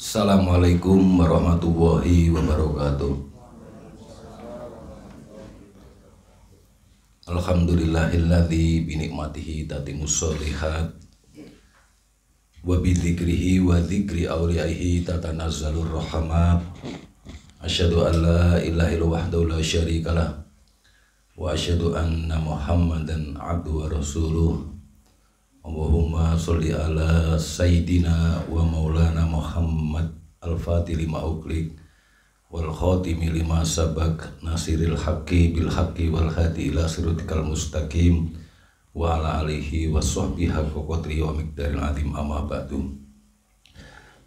Assalamualaikum warahmatullahi wabarakatuh. Alhamdulillahilladzi binikmatihi tatimmus sholihat wa bidzikrihi wa dzikri awliyaihi tatanazzalur rahmat. Asyhadu an la ilaha illallah wahdahu la syarikalah wa asyhadu anna Muhammadan abduhu wa rasuluh. Allahumma sholli ala sayyidina wa maulana Muhammad al-fatih lima uqlik wal khatimi lima sabak nasiril haqqi bil haqqi wal hadi ila siratikal mustaqim wa ala alihi wa sahbihi haqqa qadri wa miqdaril azim amma ba'du.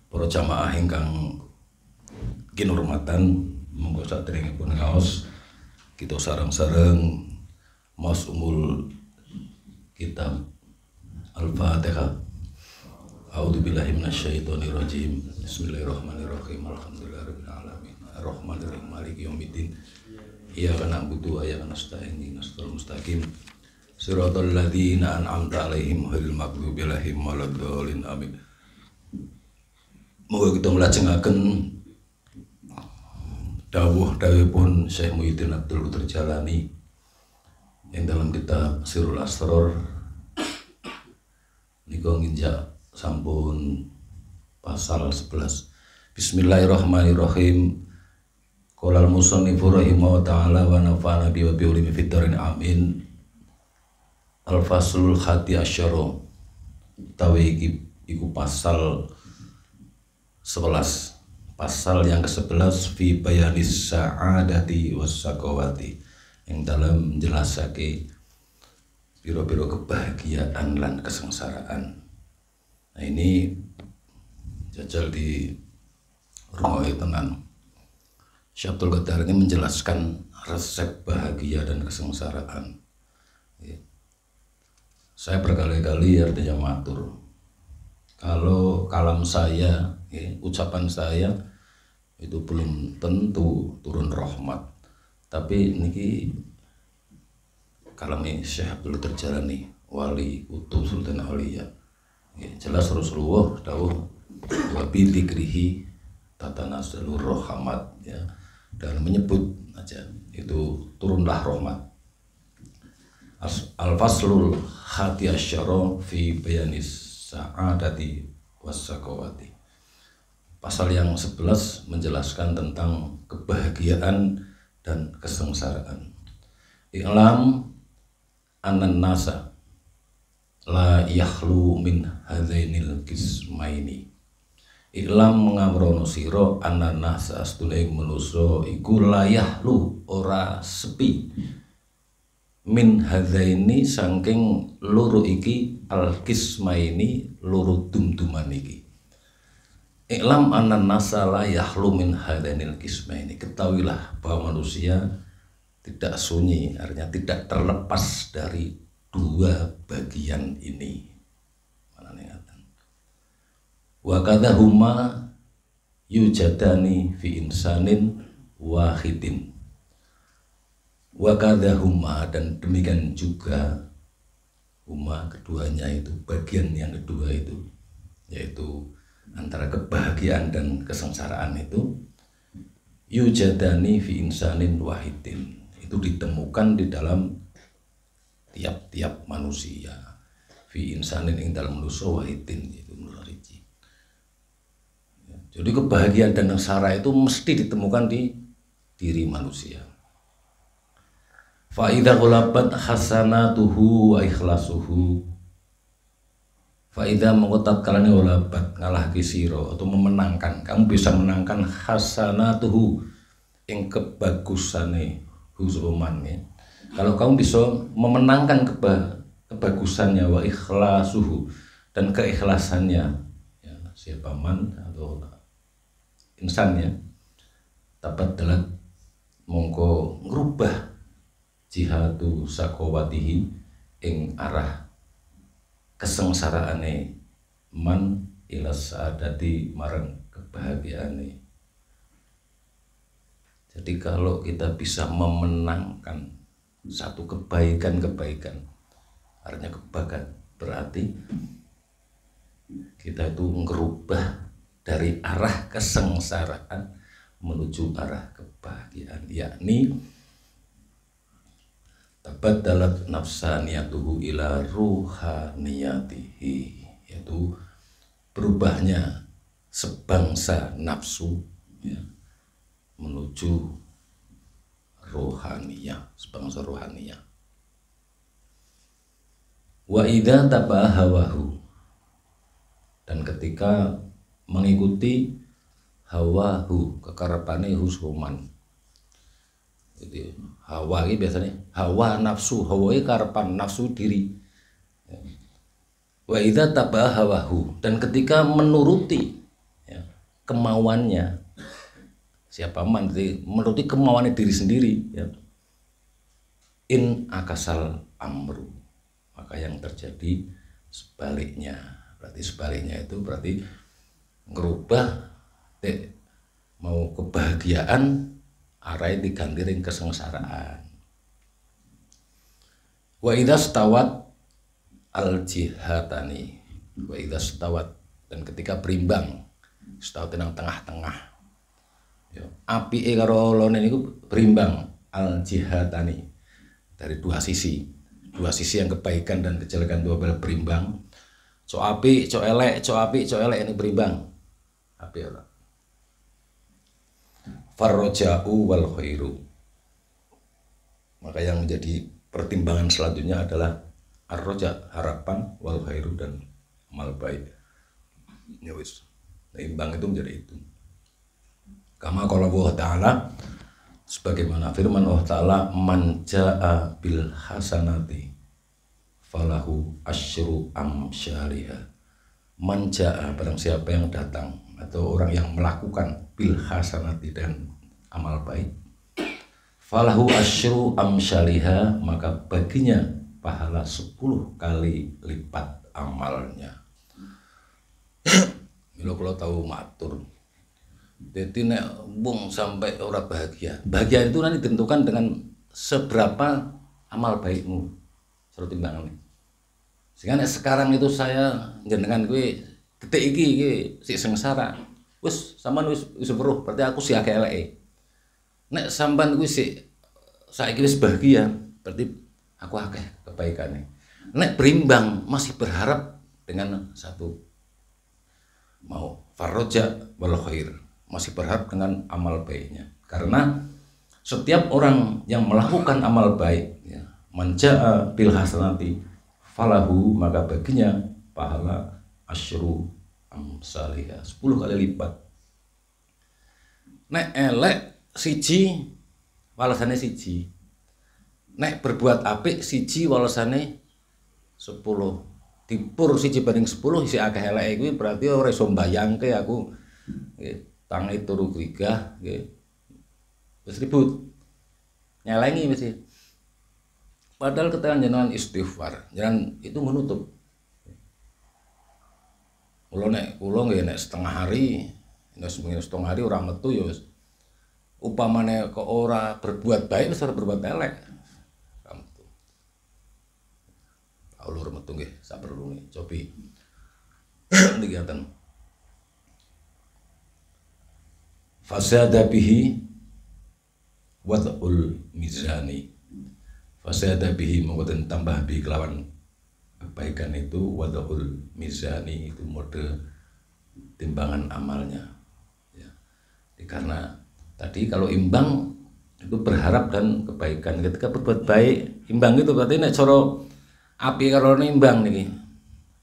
Para jamaah ingkang kinurmatan, monggo sadèrèngipun ngaos kita sareng-sareng maos umul kitab Al-Fatihah. A'udzubillahi minasyaitonir rajim. Bismillahirrahmanirrahim. Alhamdulillahirabbil alamin. Arrahmanirrahim. Maliki yaumiddin. Iyyaka na'budu wa iyyaka nasta'in. Ihdinas siratal mustaqim. Shiratal ladzina an'amta 'alaihim ghairil maghdubi 'alaihim waladdallin. Amin. Moga kita melajengaken dawuh-dawuhipun Syekh Muhyiddin Abdul Qadir Jalani yang dalam kitab Sirrul Asrar niku nginjak sampun pasal 11. Bismillahirrahmanirrahim. Qolal musannifu rahimahullah ta'ala wa nafa'ana bi wa bi ulumi fid dharin amin. Al-faslul khati asyara. Tawi iku pasal 11. Pasal yang ke-11 fi bayanis sa'adati was sakawati, yang dalam menjelasake biro-biro kebahagiaan dan kesengsaraan. Nah ini jajal di rumah tenan. Syekh Abdul Qadir ini menjelaskan resep bahagia dan kesengsaraan. Saya berkali-kali artinya matur, kalau kalam saya, ucapan saya itu belum tentu turun rahmat, tapi niki kalami Syekh Abdul Qadir Jalani, wali kutub sultan auliya. Jelas Rasulullah dawuh wa bi dzikrihi tatanazzalur rahmat, ya, dan menyebut aja itu turunlah rahmat. Al-faslul khati asyara fi bayanis sa'adati was sakawati. Pasal yang 11 menjelaskan tentang kebahagiaan dan kesengsaraan. I'lam anan nasa la yakhlu min hadzainil qismaini. Iklam ngamrono sira anan nasa astune manusa iku la yakhlu ora sepi min hadzaini saking loro iki al qismaini loro dumduman iki. Iklam anan nasa la yakhlu min hadzainil qismaini. Ketahuilah bahwa manusia tidak sunyi, artinya tidak terlepas dari dua bagian ini. Wa kadzahuma yujadani fi insanin wahidin. Wa kadzahuma, dan demikian juga huma keduanya itu, bagian yang kedua itu, yaitu antara kebahagiaan dan kesengsaraan itu, yujadani fi insanin wahidin, itu ditemukan di dalam tiap-tiap manusia. Fi insanin ing dalam manusia wahidin, itu mularici. Jadi kebahagiaan dan kesengsaraan itu mesti ditemukan di diri manusia. Fa idza ghalabat hasanatuhu wa ikhlasuhu. Fa idza mengkotat kalane ghalabat ngalah kisiro atau memenangkan, kamu bisa menangkan hasanatuhu ing kebagusane huzumannya. Kalau kamu bisa memenangkan kebagusannya, wa ikhlasuhu, dan keikhlasannya, ya, siapa man atau insannya, dapat dalam mongko ngerubah jihadu sakowatihi ing arah kesengsaraane man ila saadati marang kebahagiaane. Jadi kalau kita bisa memenangkan satu kebaikan, artinya kebaikan berarti kita itu ngerubah dari arah kesengsaraan menuju arah kebahagiaan, yakni tabaddalat nafsaniyatuhu ila ruhaniyatihi, yaitu berubahnya sebangsa nafsu ya, menuju rohaniyah, sebangsa rohaniyah. Wa idza tabahawahu, dan ketika mengikuti hawahu, kekarepane husuman. Jadi hawa ini biasanya hawa nafsu, hawa ini karepan, nafsu diri. Wa idza tabahawahu, dan ketika menuruti ya, kemauannya siapa man, menuruti kemauannya diri sendiri ya. In akasal amru, maka yang terjadi sebaliknya. Berarti sebaliknya itu berarti ngerubah mau kebahagiaan arahnya diganti ring kesengsaraan. Wa idza stawat al jihatani, wa idza stawat, dan ketika berimbang, stawat tenang tengah-tengah ya, api karo lone niku berimbang, al jihatani, dari dua sisi yang kebaikan dan kejelekan dua belah berimbang. Cok api, cok elek, cok api, cok elek ini berimbang. Api ora. Farroja'u wal khairu. Maka yang menjadi pertimbangan selanjutnya adalah ar-roja, harapan, wal khairu, dan amal baik. Ya wis. Imbang itu menjadi itu. Kama qala Allah Ta'ala, sebagaimana firman Allah Ta'ala, man ja'a bil hasanati falahu asyru amsyaliha. Man ja'a, barang siapa yang datang atau orang yang melakukan bil hasanati, dan amal baik, falahu asyru amsyaliha, maka baginya pahala 10 kali lipat amalnya. Milo kalau tahu matur, jadi nek bung sampai orang bahagia, bahagia itu nanti ditentukan dengan seberapa amal baikmu. Suruh timbangan nih. Sehingga sekarang itu saya jenengan gue detik iki si sengsara, wis sampean wis weruh, berarti aku si akeh eleke. Nek sampean gue si saiki wis bahagia, berarti aku akeh kebaikane. Nek berimbang masih berharap dengan satu, mau farroja wal khair, masih berharap dengan amal baiknya. Karena setiap orang yang melakukan amal baik ya, manja'a bil hasanati falahu, maka baginya pahala asyru amsalihah, 10 kali lipat. Nek elek siji walasane siji, nek berbuat apik siji walasane 10. Dipur siji banding 10 isi akeh eleke kuwi berarti ora iso mbayangke aku nggih tangi turu grigah nggih wis ribut nyelengi mesti. Padahal ketika jenengan istighfar, jangan itu menutup. Kula nggih nek setengah hari, nek setengah hari orang metu ya wis. Upamane kok ora berbuat baik wis ora berbuat elek. Metu. Ulur metu nggih sak perlune, cobi. Niki ngaten. Fasada bihi wad'ul mizani. Fasada bihi, mengkoten tambah bi kelawan kebaikan itu, wad'ul mizani, itu mode timbangan amalnya ya. Karena tadi kalau imbang itu berharap dan kebaikan, ketika berbuat baik imbang itu berarti nek cara api kalau imbang niki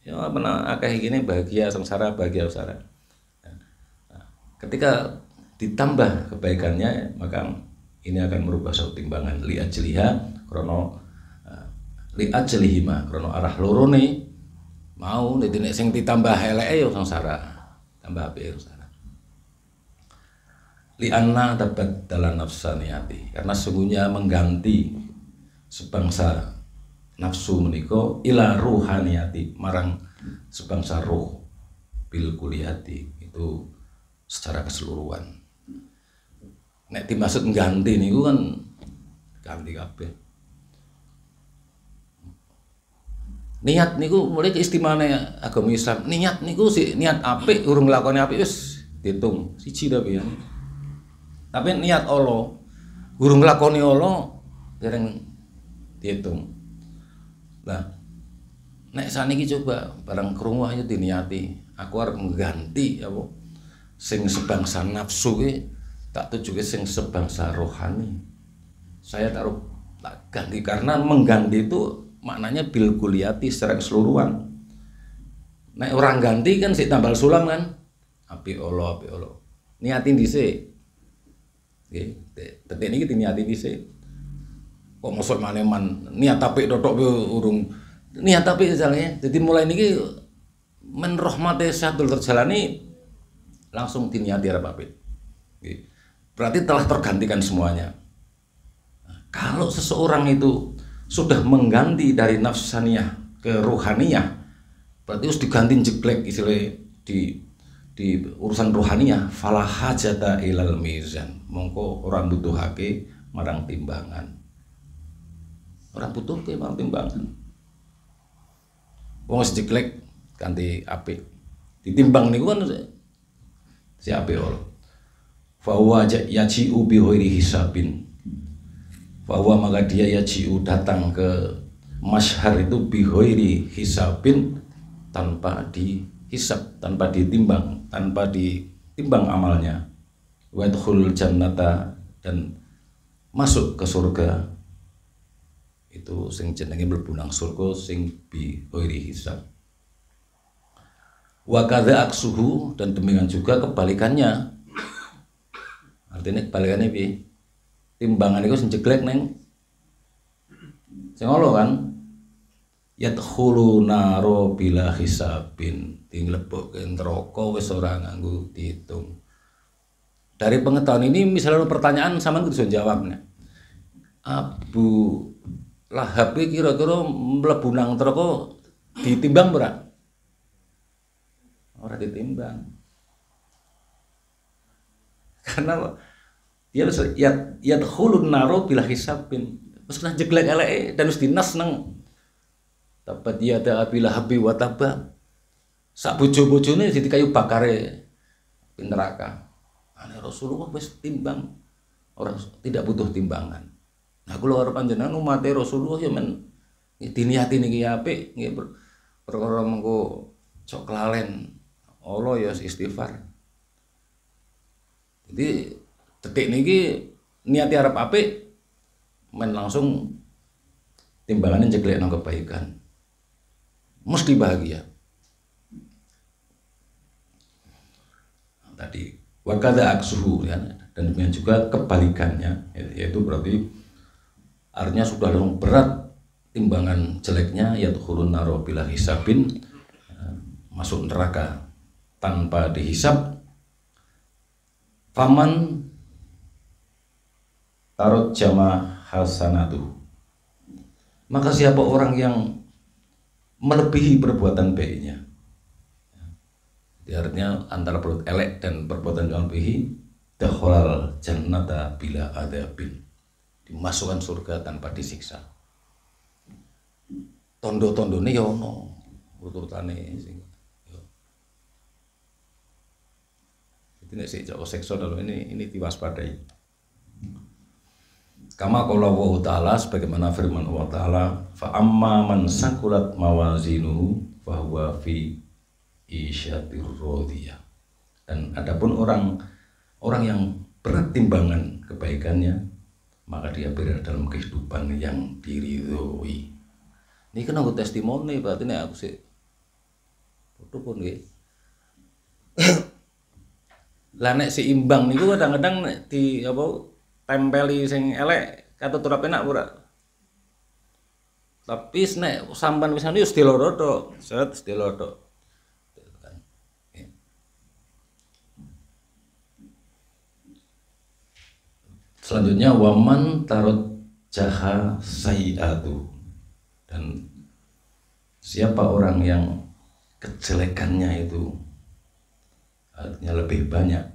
ya pernah akeh gini bahagia sengsara, bahagia sengsara. Nah, ketika ditambah kebaikannya, maka ini akan merubah suatu timbangan li ajliha, krono li ajlihima, krono arah lorone mau nek sing ditambah eleke yo sengsara, tambah apik sengsara. Li anna dapat dalam nafsaniyati, karena sungguhnya mengganti sebangsa nafsu menika ila ruhaniyati, marang sebangsa roh bil kuliyati, itu secara keseluruhan. Nek dimaksud ngganti niku kan ganti kabeh. Niat niku mulai keistimewaane agama Islam. Niat niku si niat apik urung nglakoni apik wis diitung siji tapi ya. Tapi niat Allah, guru nglakoni Allah dereng diitung. Lah nek saniki coba barang krungu ayo diniati, aku arep ngganti apa sing sebangsa nafsu ki tak tujuke sing sebangsa rohani. Saya tak ganti karena mengganti itu maknanya bil kuliyati secara keseluruhan. Nek orang ganti kan sik tambal sulam kan. Api Allah. Niatin dhisik. Nggih, detik niki diniati dhisik. Kok mosok maneman niat apik totok urung niat apik misalnya. Jadi mulai niki men rahmate sadul terjalani langsung diniati arep apik. Nggih. Berarti telah tergantikan semuanya. Nah, kalau seseorang itu sudah mengganti dari nafsaniyah ke ruhaniyah, berarti harus diganti jeglek istilahnya di urusan rohaniyah. Fala hajata ilal mizan, mongko orang butuhake marang timbangan. Orang butuh ke marang timbangan. Wong wis jeglek ganti apik. Ditimbang niku kan si apik ora. Fa huwa yaji'u bi ghairi hisabin. Fa huwa maka dia yaji'u datang ke masyhar itu bi ghairi hisabin, tanpa dihisab, tanpa ditimbang, amalnya. Wa yadkhulul jannata, dan masuk ke surga. Itu sing jenenge mlebu nang surga sing bi ghairi hisab. Wa kadza aksuhu, dan demikian juga kebalikannya. Artinya kebalikannya piye? Timbangan iku sing jeglek neng sing Allah kan. Yadkhulu naro bila hisabin, dilebokke neraka wis ora nganggo diitung. Dari pengetahuan ini misalnya pertanyaan sampean kudu jawab nih. Abu Lahab kira-kira mlebu nang neraka ditimbang ora? Ora ditimbang. Karena dia harus yadkhulun naro bila hisabin. Wis kena jeglek eleke dan wis dinas nang tabat yada bila habi wa tabba. Sak bojo-bojone dadi kayu bakare neraka. Ane Rasulullah wis timbang, orang tidak butuh timbangan. Nah kula arep panjenengan umat Rasulullah ya men diniati niki apik nggih perkara mengko cok kelalen Allah ya istighfar. Jadi detik niki niati arep apik men langsung timbangannya jeglek nang kebaikan. Mesti bahagia. Tadi wakada aksuhu ya, dan demikian juga kebalikannya, yaitu berarti artinya sudah langsung berat timbangan jeleknya, yadkhulun naro bila hisabin, masuk neraka tanpa dihisab. Faman tarot jama hasanatu, maka siapa orang yang melebihi perbuatan baiknya, artinya antara perbuatan elek dan perbuatan yang melebihi, dakhalal jannata bila adzabin, dimasukkan surga tanpa disiksa. Tondo-tondone ya ono urutane sing ya. Jadi nek sik Joko siksa dalam ini diwaspadai. Kama qala Allah Ta'ala, sebagaimana firman Allah Ta'ala, fa amma man sakulat mawazinuhu fa huwa fi isyatir radiyah. Dan adapun orang yang berat timbangan kebaikannya, maka dia berada dalam kehidupan yang diridhoi. Ini kan aku testimoni, berarti nek aku sih foto pun nggih. Lah nek seimbang niku kadang-kadang nek di apa tempeli sing elek kata turap enak ora. Tapi nek sampan wis anu yo sediloro tok, sediloro tok. Selanjutnya waman tarot jaha sayiatu, dan siapa orang yang kejelekannya itu artinya lebih banyak,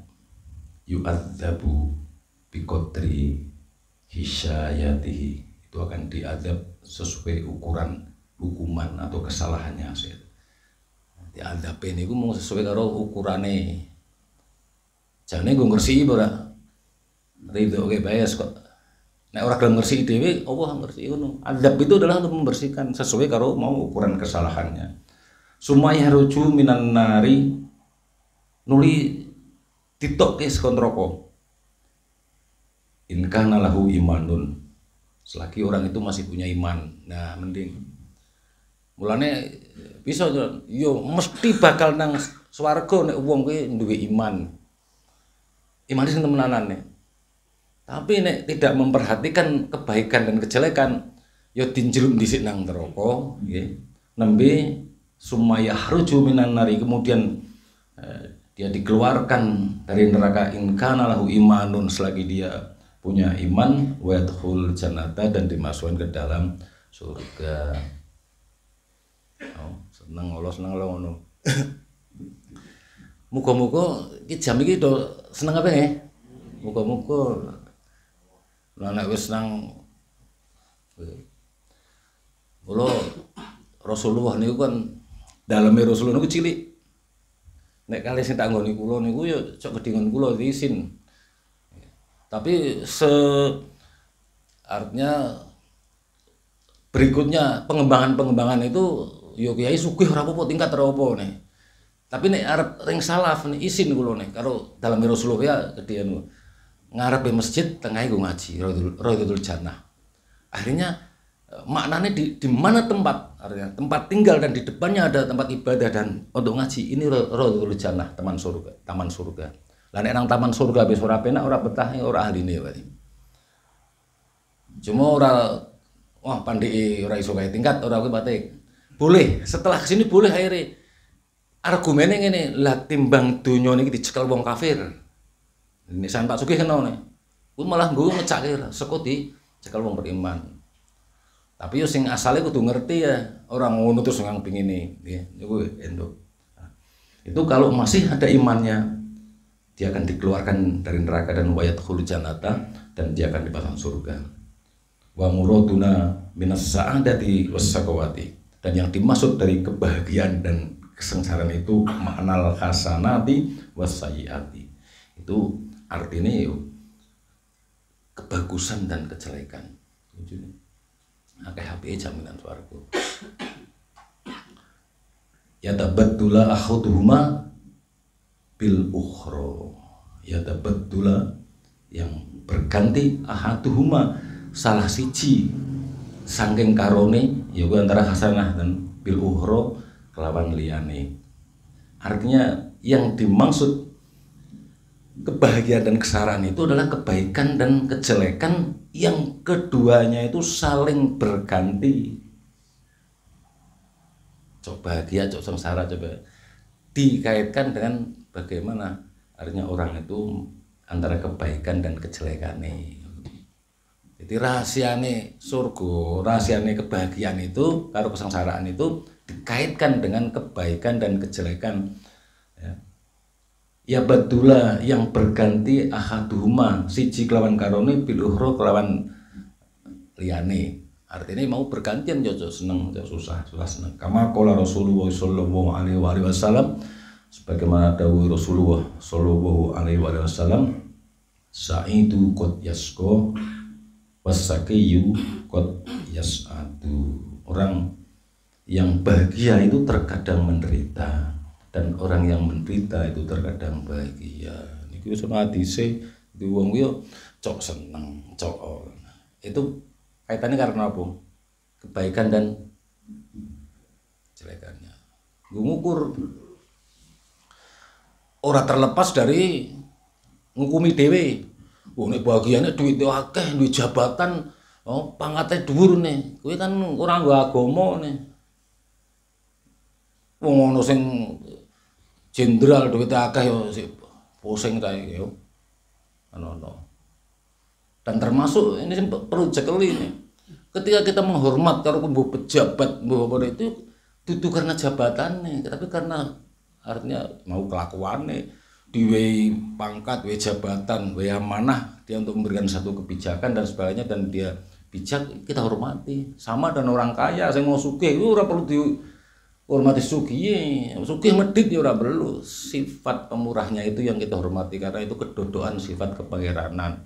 yu'adzabu biqadri hisyayatihi, itu akan diadab sesuai ukuran hukuman atau kesalahannya. Diadab ini mau sesuai karo ukurane jane nggo ngresiki ora ridho ke bayas kok nek ora gelem ngresiki dhewe Allah ngresiki ngono. Adab itu adalah untuk membersihkan sesuai karo mau ukuran kesalahannya. Sumaya ruju minan nari nuli ditokke saka neraka. In kana lahu imanun, selagi orang itu masih punya iman, nah mending. Mulane bisa yo mesti bakal nang swarga nek wong kuwi duwe iman. Imane sing temenanan. Tapi nek tidak memperhatikan kebaikan dan kejelekan, yo dinjeluk dhisik nang neraka, nggih. Nembe sumaya haruju minan nari, kemudian dia dikeluarkan dari neraka in kana lahu imanun, selagi dia punya iman, wa yadkhul jannata, dan dimasukkan ke dalam surga. Oh, seneng ngono. Muga-muga iki jam iki do seneng apa nggih? Muga-muga nek wis nang kula Rasulullah niku kan daleme Rasulullah niku cilik. Nek kali sing tak nggoni kula niku ya cok gedhingan kula izin. Tapi artinya berikutnya pengembangan itu yo kiai sugih ora apa-apa tingkat ora apa nih. Tapi nek arep ring salaf nih isin kula nih karo dalam Rasulullah ya gedhian ngarepe masjid tengahé nggo ngaji Raudhatul Jannah. Akhirnya maknanya di mana tempat, artinya tempat tinggal dan di depannya ada tempat ibadah dan untuk ngaji, ini Raudhatul Jannah, taman surga. Lah nek nang taman surga wis ora penak, ora betah, ora ahline wae. Cuma ora wah pandai ora iso kae tingkat ora kuwi batik. Boleh, setelah kesini boleh akhirnya. Argumennya ngene, lah timbang donya niki dicekel wong kafir. Nisan Pak Sugih kena ne. Kuwi malah nggo ngecake seko dicekel wong beriman. Tapi yo sing asale kudu ngerti ya, ora ngono terus nang pengine, nggih. Niku endok. Itu kalau masih ada imannya, dia akan dikeluarkan dari neraka dan wayadkhulu jannata, dan dia akan dipasang surga. Wa muraduna minas sa'adati was-sakawati, dan yang dimaksud dari kebahagiaan dan kesengsaraan itu ma'nal hasanati was-sayyiati. Itu artinya yuk kebagusan dan kejelekan. Akeh HP jaminan swarga. Ya tabaddula akhuduhuma bil ukhra, ya tabaddula yang berganti ahaduhuma salah siji saking karone ya antara hasanah dan bil ukhra kelawan liyane. Artinya yang dimaksud kebahagiaan dan kesengsaraan itu adalah kebaikan dan kejelekan yang keduanya itu saling berganti. Coba bahagia, coba sengsara, coba dikaitkan dengan bagaimana artinya orang itu antara kebaikan dan kejelekannya. Jadi rahasiane surga, rahasiane kebahagiaan itu karo kesengsaraan itu dikaitkan dengan kebaikan dan kejelekan. Ya badula yang berganti ahaduhuma siji kelawan karone bil ukhra kelawan liyane. Artinya mau bergantian jojo seneng jojo susah seneng. Kama qala Rasulullah sallallahu alaihi wasallam, sebagaimana dawuh Rasulullah sallallahu alaihi wasallam, sa'idu qad yasqa wasaqiyu qad yas'adu. Orang yang bahagia itu terkadang menderita, dan orang yang menderita itu terkadang bahagia. Niki wis ana hadise di wong yo cok seneng, cok. Itu kaitannya karena apa? Kebaikan dan kejelekannya. Ngukur ora terlepas dari ngukumi dhewe. Wong nek bahagiane duwite akeh, duwe jabatan, oh pangkate dhuwur ne. Kuwi kan ora nggo agama ne. Wong ono sing jenderal duwite akeh yo pusing ta yo. Ono. Dan termasuk ini perlu cekeli nih. Ketika kita menghormat karo kumbu pejabat mbah itu dudu karena jabatannya, tapi karena artinya mau kelakuannya, diwe pangkat, we jabatan, we amanah dia untuk memberikan satu kebijakan dan sebagainya, dan dia bijak kita hormati. Sama dan orang kaya, saya mau sugih itu ora perlu hormati sugih medhit ya ora perlu. Sifat pemurahnya itu yang kita hormati karena itu kedodokan sifat kepangeranan.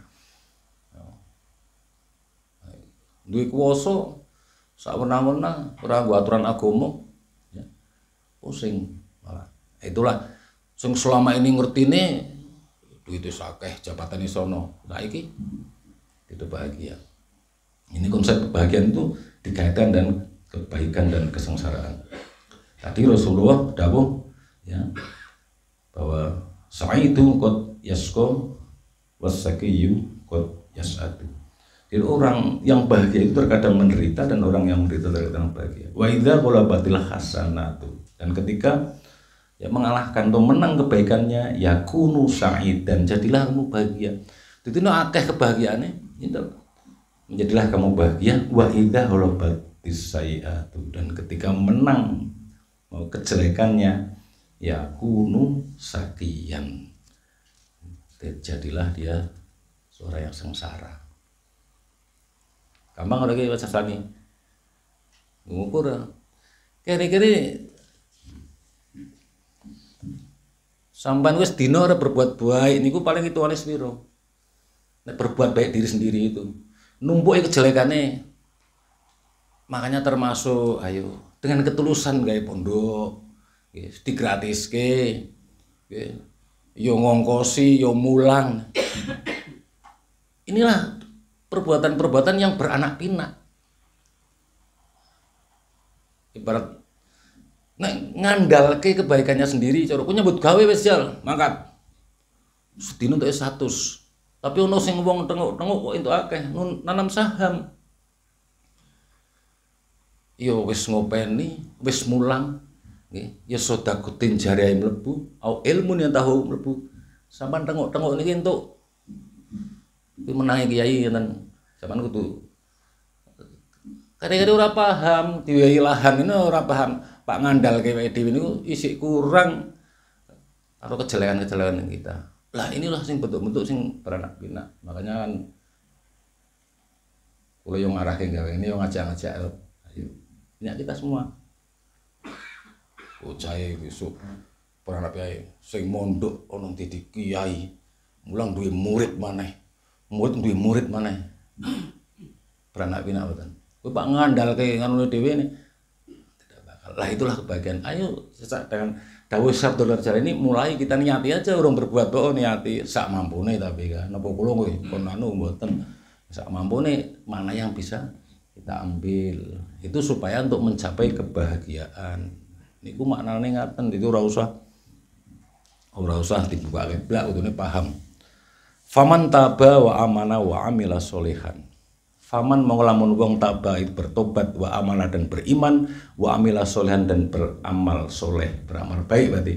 Duwe kuwasa sawenang-wenang ora nggo aturan agama ya. Pusing malah. Itulah sing selama ini ngertine duit akeh jabatane sono. Saiki tidak bahagia. Ini konsep kebahagiaan itu dikaitkan dan kebaikan dan kesengsaraan. Tadi Rasulullah dawuh ya bahwa sa'idu qad yasqa wasaqiyyu qad yas'adu. Jadi orang yang bahagia itu terkadang menderita dan orang yang menderita terkadang bahagia. Wa idza qalabatil hasanatu, dan ketika ya mengalahkan atau menang kebaikannya yakunu sa'id, dan jadilah kamu bahagia. Itu akeh kebahagiaane itu menjadilah kamu bahagia. Wa idza qalabatis sayiatu, dan ketika menang mau kejelekannya yakunu saqiyan, jadilah dia seorang yang sengsara. Gampang ora ki wacasane. Ngukur. Kira-kira sampean wis dina ora berbuat baik niku paling hitungane piro? Nek berbuat baik diri sendiri itu numpuki kejelekane. Makanya termasuk ayo dengan ketulusan gawe pondok, nggih, digratiske, nggih. Yo ngongkosi, yo mulang. Inilah perbuatan-perbuatan yang beranak pinak. Ibarat nek ngandalke kebaikannya sendiri, cara ku nyebut gawe wis jal, mangkat. Sedina entuk 100. Tapi ono sing wong tengok-tengok kok entuk akeh, nanam saham. Yo wis ngopeni, wis mulang, nggih. Ya sedekatin jariah mlebu, au ilmu yang tahu mlebu. Sampeyan tengok-tengok niki entuk menangi kiai ngeten. Sampeyan kudu kadang-kadang ora paham, diwehi lahan ini ora paham. Pak ngandalke wae dhewe niku isih kurang karo kejelekan-kejelekan kita. Lah inilah sing bentuk-bentuk sing beranak pinak. Makanya kan kula yo ngarahke gawe ini yo ngajak-ngajak ayo minyak kita semua. Bocahe besok beranak piye sing mondok ana didik kiai, mulang duwe murid maneh. Duwe murid maneh. Beranak pinak mboten. Kowe Pak ngandalke nganune dhewe ne tidak bakal. Lah itulah kebahagiaan. Ayo sesak dengan dawuh Sabtu Raja ini mulai kita niati aja, urung berbuat kok niati sak mampune, tapi kan napa kula kowe kon anu mboten sak mampune mana yang bisa kita ambil. Itu supaya untuk mencapai kebahagiaan. Niku maknane ngaten, itu ora usah dibukake blak kudune paham. Faman taba wa amana wa amila sholihan. Faman monglamun wong taba itu bertobat wa amana dan beriman wa amila sholihan dan beramal soleh, beramal baik berarti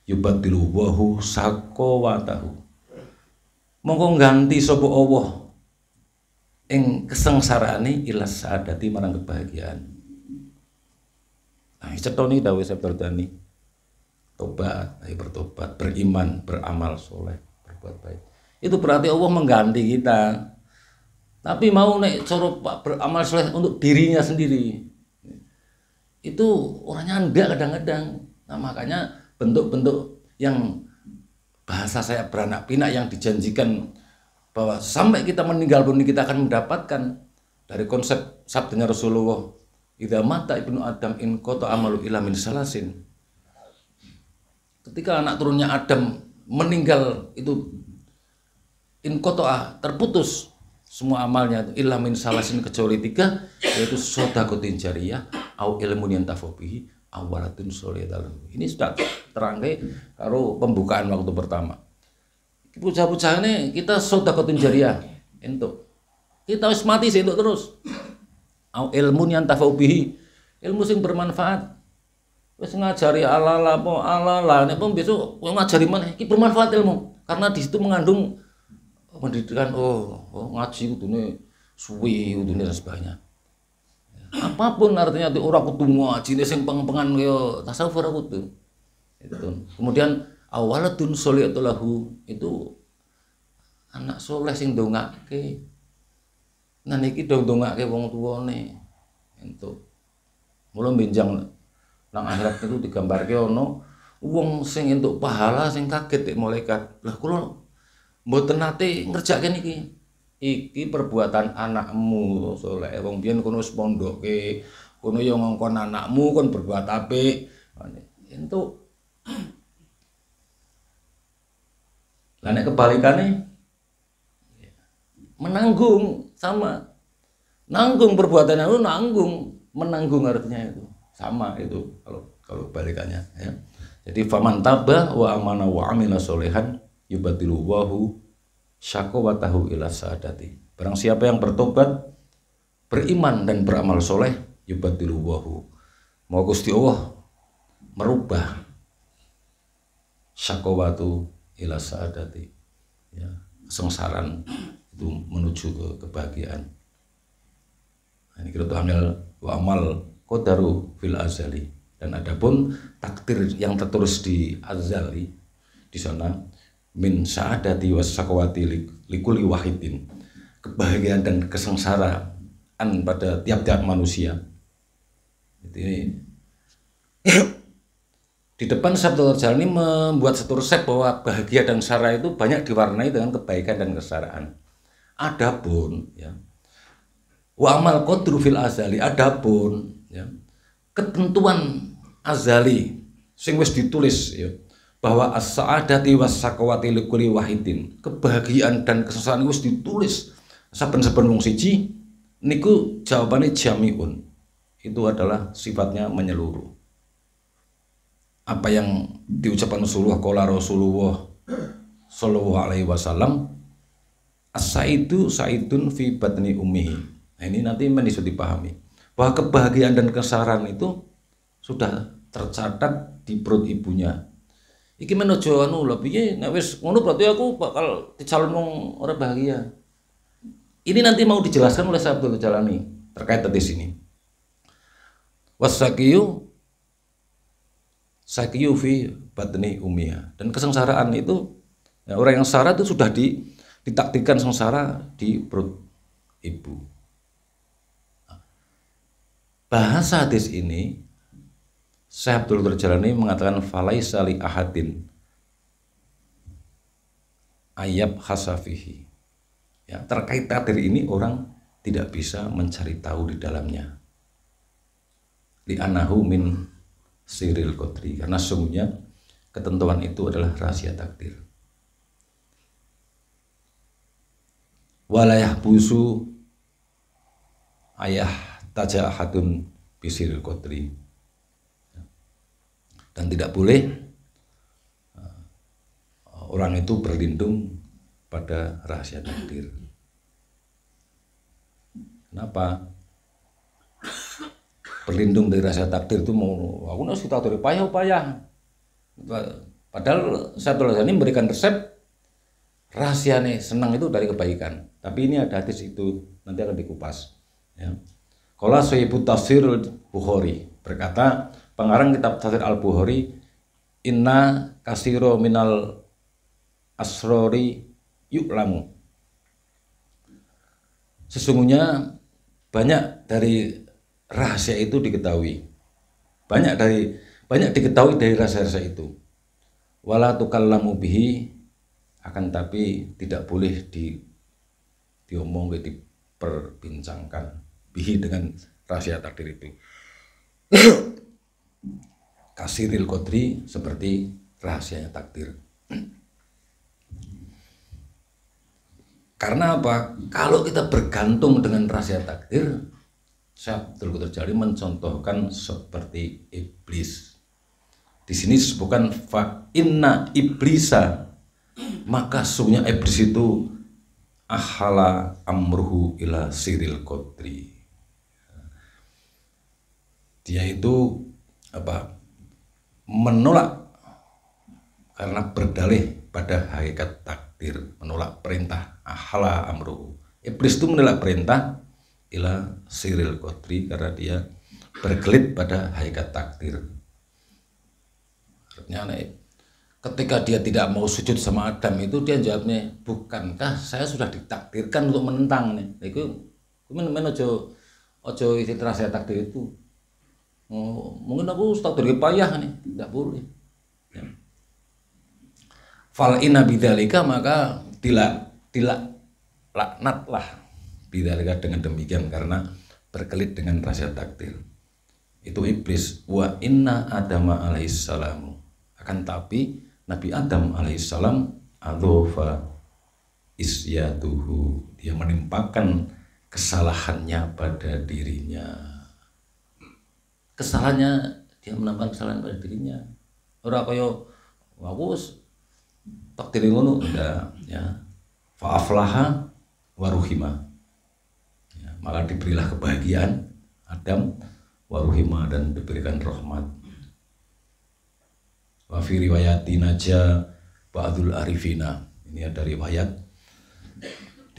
yubadilu wahu sakowatahu. Mongko ganti sapa Allah ing kesengsaraane ila saadati marang kebahagiaan. Nah, cetoni dawuh Sabdardani. Tobat, ayo bertobat, beriman, beramal soleh, berbuat baik. Itu berarti Allah mengganti kita. Tapi mau nek cara beramal soleh untuk dirinya sendiri. Itu orangnya enggak kadang-kadang. Nah, makanya bentuk-bentuk yang bahasa saya beranak pinak yang dijanjikan bahwa sampai kita meninggal pun kita akan mendapatkan dari konsep sabdanya Rasulullah, idza mata ibnu Adam in qata amalu illa min salasin. Ketika anak turunnya Adam meninggal itu in qata terputus semua amalnya itu illa min salasin kecuali 3, yaitu shadaqatin jariyah au ilmun yantafu bihi aw waladun sholihun. Ini sudah terangkai karo pembukaan waktu pertama. Bocah-bocah ini kita shadaqatin jariyah entuk. Kita wis mati sih entuk terus. Au ilmun yantafu bihi, ilmu sing bermanfaat. Wis ngajari ala-ala apa ala-ala nek besok ngajari maneh iki bermanfaat ilmu karena di situ mengandung pendidikan. Ngaji kudune suwi kudune dan sebagainya. Apapun artinya itu orang kudu ngajine sing peng-pengan kaya tasawuf ora kudu. Itu. Kemudian awaladun sholihatu lahu, itu anak soleh sing ndongake. Nah niki ndongake wong tuane entuk. Mula benjang Nang akhirat itu digambarke ono wong sing entuk pahala sing kaget malaikat. Lah kula mboten nate ngerjakke niki. Iki perbuatan anakmu soleh. Wong biyen kono wis pondoke, kono ya ngongkon anakmu kon berbuat apik. Entuk. Lah nek kebalikane menanggung sama. Nanggung perbuatan itu menanggung artinya itu. Sama itu kalau kebalikannya ya. Jadi faman taba wa amana wa amila solehan yubatilu wahu syakawatahu ila saadati. Barang siapa yang bertobat, beriman dan beramal soleh, yubatilu wahu, mau Gusti Allah merubah syakawatu ila saadati, ya, kesengsaraan itu menuju ke kebahagiaan. Nah, ini kita hamil wa amal qadaru fil azali. Dan adapun takdir yang tertulis di azali di sana min sa'adati was sakawati likuli wahidin, kebahagiaan dan kesengsaraan pada tiap-tiap manusia. Ini di depan Sabtu Jalani membuat satu resep bahwa bahagia dan sengsara itu banyak diwarnai dengan kebaikan dan kesengsaraan. Adapun ya wa amal qadru fil azali, adapun ya ketentuan azali sing wis ditulis ya bahwa as-sa'adati was-sakawati likulli wahidin, kebahagiaan dan kesengsaraan wis ditulis saben-saben wong siji niku jawabane jamiun, itu adalah sifatnya menyeluruh. Apa yang diucapkan Rasulullah qala Rasulullah sallallahu alaihi wasallam as-saidu saidun fi batni ummihi. Nah, ini nanti bisa dipahami bahwa kebahagiaan dan kesengsaraan itu sudah tercatat di perut ibunya. Iki menuju anu lho piye nek wis ngono berarti aku bakal dicalon wong ora bahagia. Ini nanti mau dijelaskan oleh Sabtu Jalani terkait di sini. Wasaqiyu saqiyu fi batni ummiha, dan kesengsaraan itu ya, orang yang sengsara itu sudah ditakdirkan sengsara di perut ibu. Bahasa hadis ini Syekh Abdul Jalani mengatakan falaisa li ahadin ayab hasafihi. Ya, terkait takdir ini orang tidak bisa mencari tahu di dalamnya. Li anahu min siril qadri, karena sungguhnya ketentuan itu adalah rahasia takdir. Walayah busu ayah tajahadun bisiril qadri, dan tidak boleh orang itu berlindung pada rahasia takdir. Kenapa? Berlindung dari rahasia takdir itu mau aku harus kita dari payah. Padahal Sabtu ini memberikan resep rahasia nih senang itu dari kebaikan. Tapi ini ada hadis itu nanti akan dikupas. Ya. Qala Sayyibut Tafsir Bukhari, berkata pengarang kitab Tafsir Al-Bukhari, inna kasiro minal asrori yu'lamu, sesungguhnya banyak dari rahasia itu diketahui, banyak diketahui dari rahasia itu. Wala tukallamu bihi, akan tapi tidak boleh diomong, diperbincangkan bihi dengan rahasia takdir itu. Kasiril qadri, seperti rahasianya takdir. Karena apa? Kalau kita bergantung dengan rahasia takdir, Syekh Abdul Jalani mencontohkan seperti iblis. Di sini disebutkan fa inna iblisa, maka sungguhnya iblis itu ahala amruhu ila siril qadri. Dia itu apa? Menolak karena berdalih pada hakikat takdir, menolak perintah ahala amruhu. Iblis itu menolak perintah ila siril qadri karena dia berkelit pada hakikat takdir. Artinya ketika dia tidak mau sujud sama Adam itu dia jawabnya, bukankah saya sudah ditakdirkan untuk menentang nih? Itu men ojo isi rahasia takdir itu. Oh, mungkin aku takdir payah nih, tidak boleh. Ya. Fal inna bidzalika, maka tidak laknatlah bidzalika dengan demikian, karena berkelit dengan rahasia takdir. Itu iblis. Wa inna Adama alaihissalam, akan tapi Nabi Adam alaihissalam adhofa isyatuhu, dia menimpakan kesalahannya pada dirinya. Kesalahannya, dia menambah kesalahan pada dirinya. Ora kaya aku takdir ngono, enggak ya. Fa'aflaha waruhima, ya, maka diberilah kebahagiaan Adam waruhima, dan diberikan rahmat. Wa fi riwayatin aja ba'dul arifina, ini ada riwayat,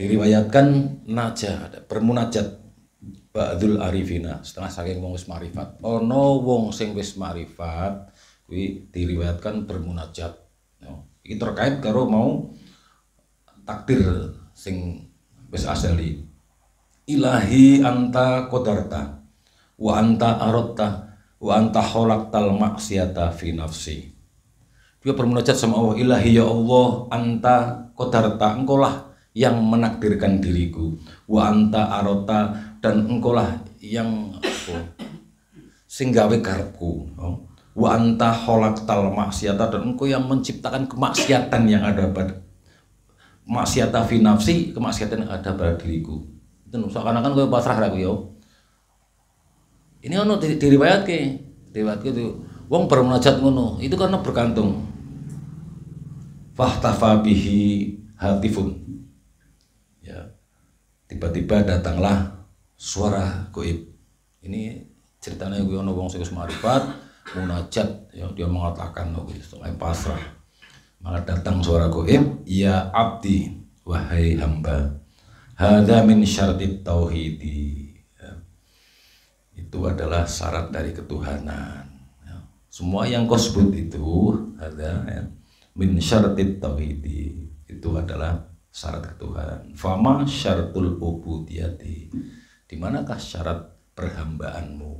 diriwayatkan naja, ada bermunajat ba'dul arifina, setengah saking wong wis marifat. Ono wong sing wis marifat kuwi diriwayatkan bermunajat. Iki terkait karo mau takdir sing wis asli. Ilahi anta qadarta wa anta aradta wa anta khalaqtal maksiata fi nafsi. Dia bermunajat sama Allah, ilahi ya Allah, anta qadarta, engkaulah yang menakdirkan diriku, wa anta aradta, dan engkaulah yang sing gawe karepku, wa anta khalaqtal maksiata, dan engkau yang menciptakan kemaksiatan yang ada pada maksiata fi nafsi, kemaksiatan yang ada pada diriku. Itu seakan-akan kowe pasrah ra kowe yo. Ini ono diriwayatke itu wong bermunajat ngono, itu karena bergantung. Fahtafa bihi hatifun. Ya. Tiba-tiba datanglah suara gaib. Ini ceritanya gue ono wong sing wis marifat, munajat, ya, dia mengatakan setelah pasrah. Maka datang suara gaib, ya abdi, wahai hamba, hadza min syartit tauhidi. Itu adalah syarat dari ketuhanan. Ya. Semua yang kau sebut itu ada ya, min syaratit tauhidi, itu adalah syarat ketuhanan. Fama syaratul ubudiyati, di manakah syarat perhambaanmu?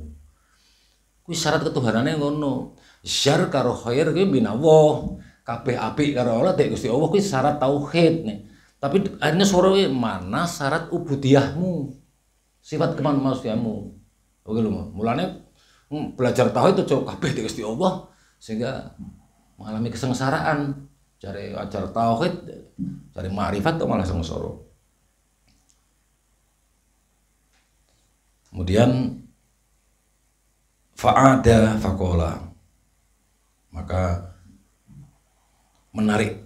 Kuwi syarat ketuhanannya ngono. Syar karo khair kuwi binawah, kabeh apik karo Allah dek Gusti Allah, kuwi syarat tauhid nih. Tapi akhirnya suara mana syarat ubudiyahmu, sifat kemanusiaanmu. Oke lho, mulane belajar tauhid itu kabeh di Gusti Allah sehingga mengalami kesengsaraan. Cari ajar tauhid, cari ma'rifat itu malah sengsara. Kemudian fa'ada faqala, maka menarik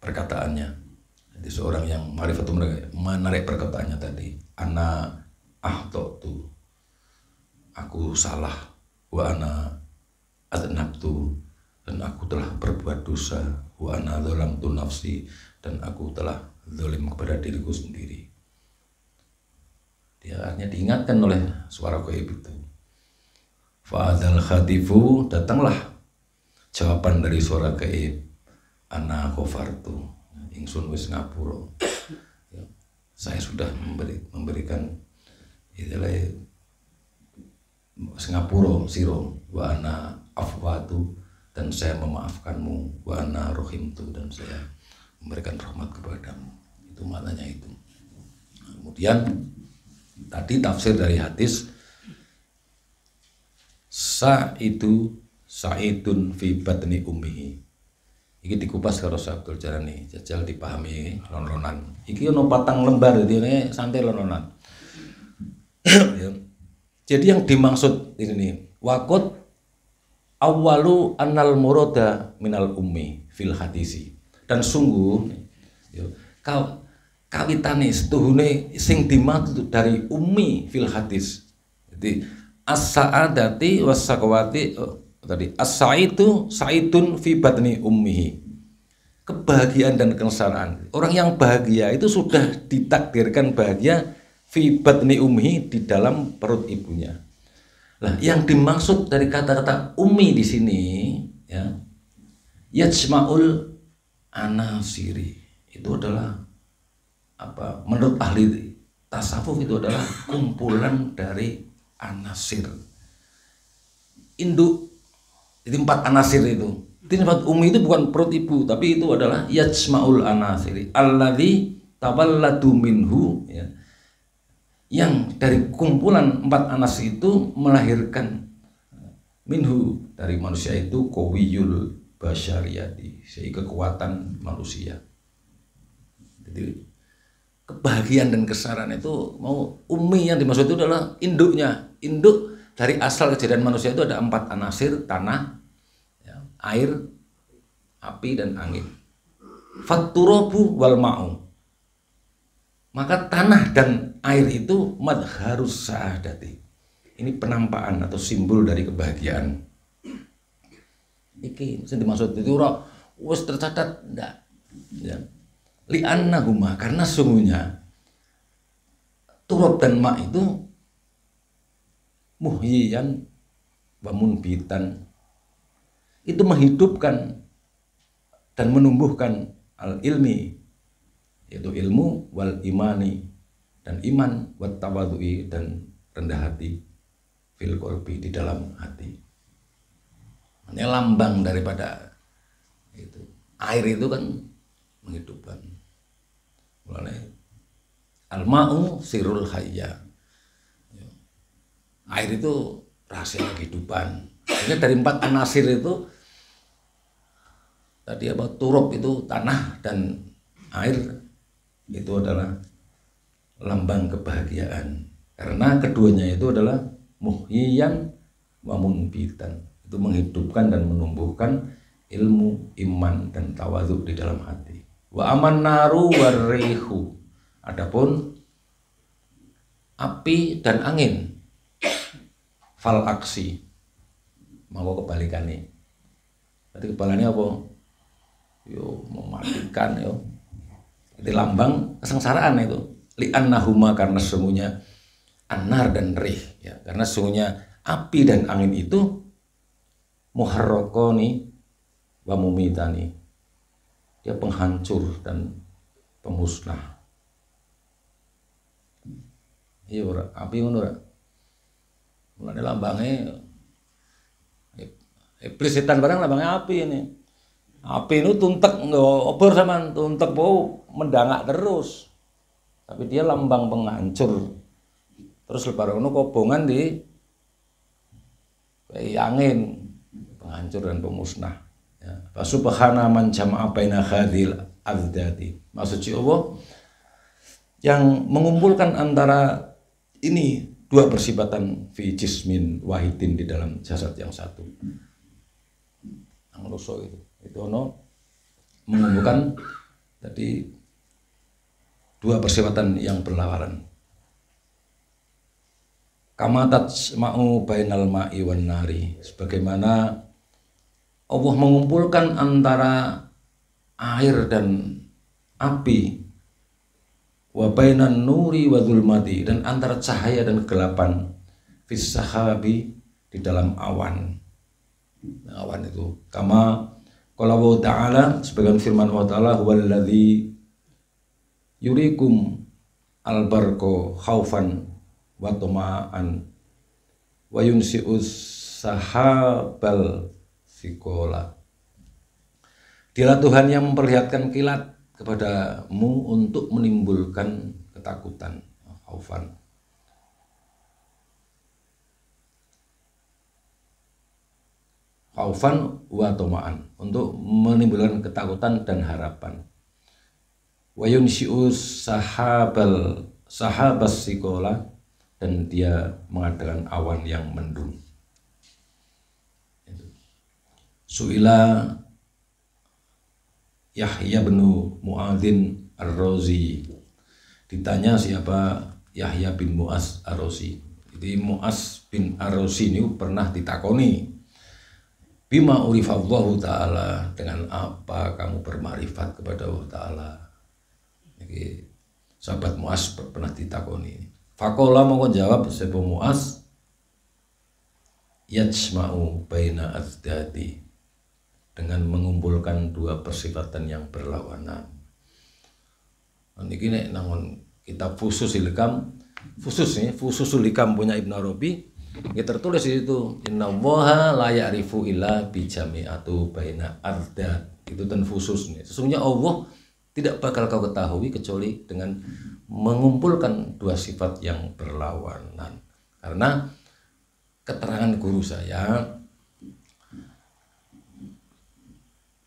perkataannya. Jadi seorang yang ma'rifat itu menarik perkataannya tadi, ana ahtatu, aku salah, wa ana adnabtu, dan aku telah berbuat dosa, wa ana dzalamtu nafsi, dan aku telah zalim kepada diriku sendiri. Dia akhirnya diingatkan oleh suara gaib itu. Fa'adzal khatifu, datanglah jawaban dari suara gaib, ana ghafartu, ingsun wis ngapura. Saya sudah memberikan itulah Singapura siro, wa ana afwatu, dan saya memaafkanmu, wa ana rohimtu, dan saya memberikan rahmat kepadamu. Itu maknanya itu. Kemudian tadi tafsir dari hadis sa'idun fi batni ummihi. Iki dikupas karo Abdul Jalani, jajal dipahami lon-lonan. Iki ono 4 lembar, dene santai lon-lonan. Jadi yang dimaksud ini waqad awwalu annal murada minal ummi fil hadisi, dan sungguh kawitane setuhune sing dimaksud dari ummi fil hadis. Jadi as-sa'adati was-saqawati tadi as-sa'idu sa'idun fi batni ummihi, kebahagiaan dan kesengsaraan. Orang yang bahagia itu sudah ditakdirkan bahagia fi batni ummi, di dalam perut ibunya. Nah, yang dimaksud dari kata-kata ummi di sini ya, yajma'ul anasiri, itu adalah apa? Menurut ahli tasawuf itu adalah kumpulan dari anasir. induk. Jadi 4 anasir itu. Jadi sifat ummi itu bukan perut ibu, tapi itu adalah yajma'ul anasiri alladzi tawalladu minhu, ya, yang dari kumpulan 4 anas itu melahirkan minhu, dari manusia itu qawiyul basyariyati, sehingga kekuatan manusia. Jadi kebahagiaan dan kesaran itu mau ummi yang dimaksud itu adalah induknya. Induk dari asal kejadian manusia itu ada 4 anasir, tanah, ya, air, api, dan angin. Fatturabu wal ma'u. Maka tanah dan air itu madharus sa'adati. Ini penampakan atau simbol dari kebahagiaan. Iki sing dimaksud itu ora wis tercatat ndak. Ya. Li'annahuma, karena sungguhnya turab dan ma itu muhyiyan wa munbitan, itu menghidupkan dan menumbuhkan al ilmi, yaitu ilmu, wal imani, dan iman, wat tawadhu'i, dan rendah hati, fil qalbi, di dalam hati. Ini lambang daripada itu. Air itu kan menghidupkan. Mulai al-ma'u sirrul hayya. Air itu rahasia kehidupan. Jadi dari 4 anasir itu tadi apa, turab itu tanah dan air itu adalah lambang kebahagiaan. Karena keduanya itu adalah muhyiyan wa munbitan. Itu menghidupkan dan menumbuhkan ilmu, iman, dan tawadhu di dalam hati. Wa aman naru warrihu. Adapun api dan angin, fal aksi, mau kebalikannya. Tadi kebalikannya apa? Yo mematikan yo. Itu lambang kesengsaraan itu. Li'annahuma, karena sesungguhnya anar dan rih, ya, karena sesungguhnya api dan angin itu muharraqani wa mumitani. Dia penghancur dan pemusnah. Iya ora, api ngono ora. Mulane lambange iblis setan barang lambangnya api ini. Api itu tuntek nggak obor sama tuntek bau mendangak terus. Tapi dia lambang penghancur. Terus lebaran itu kobongan di angin, penghancur dan pemusnah. Ya. Subhana man jama'a baina hadhil azdati. Maksud Allah yang mengumpulkan antara ini 2 persifatan fi jismin wahidin, di dalam jasad yang satu. Angloso itu ono mengumpulkan tadi 2 persifatan yang berlawanan. Kama tajma'u bainal ma'i wan nari, sebagaimana Allah mengumpulkan antara air dan api, wa bainan nuri wa zulmati, dan antara cahaya dan kegelapan, fis sahabi, di dalam awan. Awan itu kama qala wa ta'ala, sebagian firman Allah Ta'ala, huwallazi yurikum albarqa khaufan wa tama'an wa yunsi'us sahabal sikola. Dialah Tuhan yang memperlihatkan kilat kepadamu untuk menimbulkan ketakutan, khaufan. Khaufan wa tama'an, untuk menimbulkan ketakutan dan harapan. Wa yunsi'us sahabas sikola, dan dia mengadakan awan yang mendung. Su'ila Yahya bin Mu'adzin Ar-Razi, ditanya siapa Yahya bin Mu'az Ar-Razi. Jadi Mu'az bin Ar-Razi ini pernah ditakoni, bima urifallahu ta'ala, dengan apa kamu bermakrifat kepada Allah Ta'ala. Jadi sahabat Mu'az pernah ditakoni. Faqala, mongko jawab sapa Mu'az, yajma'u baina azdati, dengan mengumpulkan 2 persifatan yang berlawanan. Niki nek nangon kitab Fususul Hikam, Fususul Hikam punya Ibnu Arabi, Ya tertulis di situ, innallaha la ya'rifu illa bi jami'atu baina ardat. Itu khusus nih. Sesungguhnya Allah tidak bakal kau ketahui kecuali dengan mengumpulkan dua sifat yang berlawanan. Karena keterangan guru saya,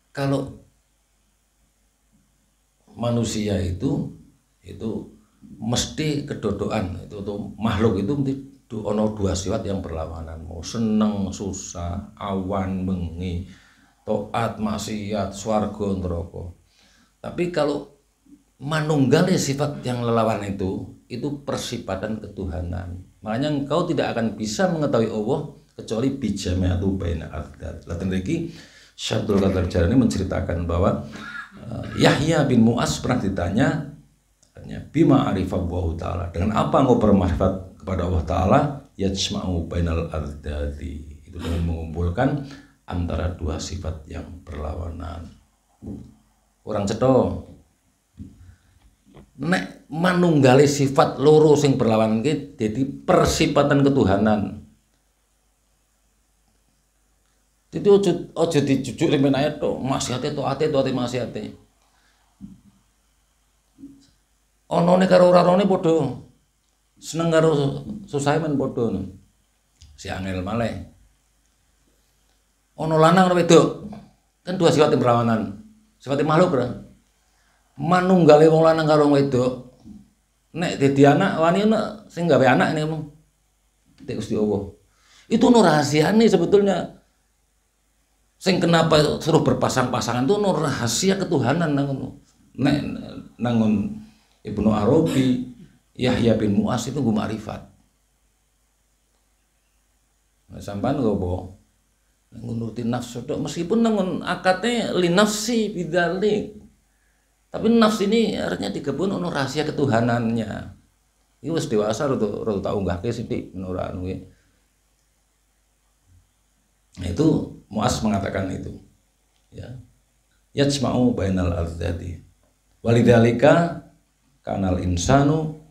kalau manusia itu mesti kedodokan itu makhluk itu mesti ono dua sifat yang berlawanan, mau seneng susah, awan bengi, taat maksiat, swarga neraka. Tapi kalau manunggali sifat yang lelawan itu persifatan ketuhanan. Makanya engkau tidak akan bisa mengetahui Allah kecuali bijami'atu baina aqdar. Laten iki Syabdul Qadir Jailani menceritakan bahwa Yahya bin Mu'az pernah ditanya bima arifallahu ta'ala, dengan apa engkau bermakrifat kepada Allah Ta'ala? Yajma'u bainal ardadi, itu dengan mengumpulkan antara dua sifat yang berlawanan. Orang cetha nek manunggali sifat loro sing berlawanan iki dadi persifatan ketuhanan. Jadi ojo dijujuk remen ae tok, maksiate taate maksiate. Onone karo ora onone padha. Seneng karo susahe men padha. Si angel malih. Ono lanang karo wedok. Kan dua sifat yang berlawanan. Sifat makhluk ora. Manunggale wong lanang karo wedok. Nek dadi anak wani ana sing gawe anak ini ngomong. Tek Gusti Allah. Itu no rahasiane sebetulnya. Sing kenapa suruh berpasang-pasangan itu no rahasia ketuhanan nangono. Nek nangon Ibnu Arabi, Yahya bin Mu'az itu gue ma'rifat. Nah, sampean gopo ngunuti nafsu tok, meskipun nangun akadnya li nafsi bidzalik. Tapi nafs ini artinya digabung ono rahasia ketuhanannya. Iki wis dewasa rada tak unggahke sithik menurut anu. Nah, itu Mu'az mengatakan itu. Ya. Yajma'u bainal ardadi. Walidzalika kanal insanu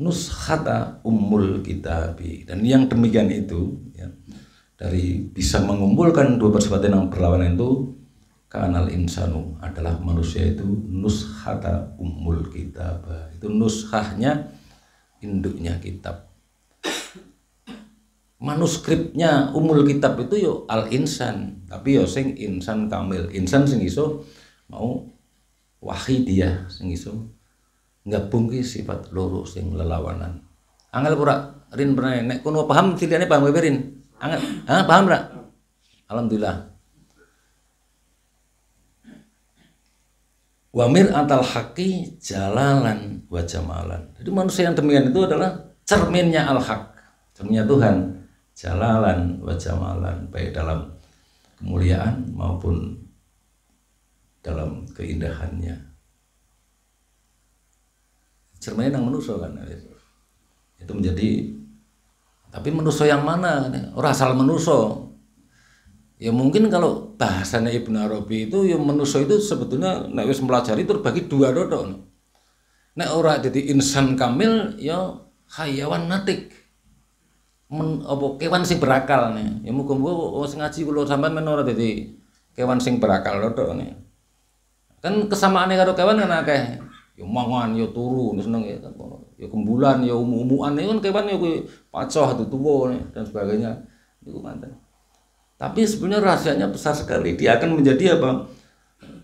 nuskhata ummul kitabi, dan yang demikian itu ya, dari bisa mengumpulkan dua persifatan yang berlawanan itu, kanal insanu adalah manusia itu nuskhata ummul kitab, itu nuskhahnya induknya kitab, manuskripnya umul kitab itu yo al insan, tapi yo sing insan kamil, insan sing iso mau wahidiyah, sing iso nggabungke sifat loro sing lelawanan. Angel pura rin pernah nek kono paham silane paham kowe rin. Angel, paham ra? Alhamdulillah. Wa mir'atal haqqi jalalan wa jamalan. Jadi manusia yang demikian itu adalah cerminnya al-haq, cerminnya Tuhan, jalalan wa jamalan, baik dalam kemuliaan maupun dalam keindahannya. Cermin yang manusia kan itu menjadi, tapi manusia yang mana? Ora asal manusia. Ya mungkin kalau bahasanya Ibnu Arabi itu ya manusia itu sebetulnya nek wis mempelajari terbagi dua tok. Nek ora jadi insan kamil ya hayawan natik. Apa kewan sing berakal nih. Ya muga-muga sing ngaji kula sampean men ora dadi kewan sing berakal tok nih. Kan kesamaane karo kewan kan akeh. Ya mangan ya turu seneng ya kembulan ya umuan kan kewan ya kuwi pacoh tuwa dan sebagainya itu manten. Tapi sebenarnya rahasianya besar sekali, dia akan menjadi apa?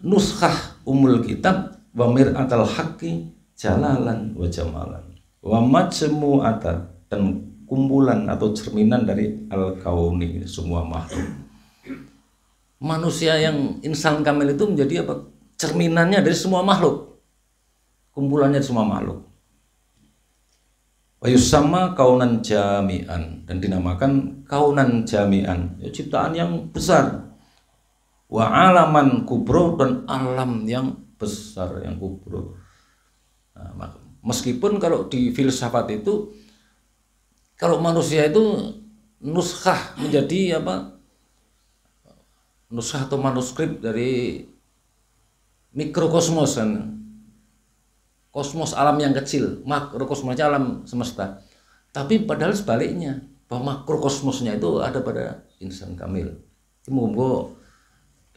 Nuskhah umul kitab wa mir'atal haqqi jalalan wa jamalan wa majmu'ata, dan kumpulan atau cerminan dari al-kauni, semua makhluk. Manusia yang insan kamil itu menjadi apa? Cerminannya dari semua makhluk. Kumpulannya semua makhluk. Wa yusamma kaunan jami'an, dan dinamakan kaunan jami'an, ya, ciptaan yang besar. Wa alaman kubro, dan alam yang besar yang kubro. Nah, meskipun kalau di filsafat itu kalau manusia itu nuskhah menjadi apa? Nuskhah atau manuskrip dari mikrokosmos kan. Kosmos alam yang kecil, makrokosmosnya alam semesta. Tapi padahal sebaliknya, bahwa makrokosmosnya itu ada pada insan kamil. Itu monggo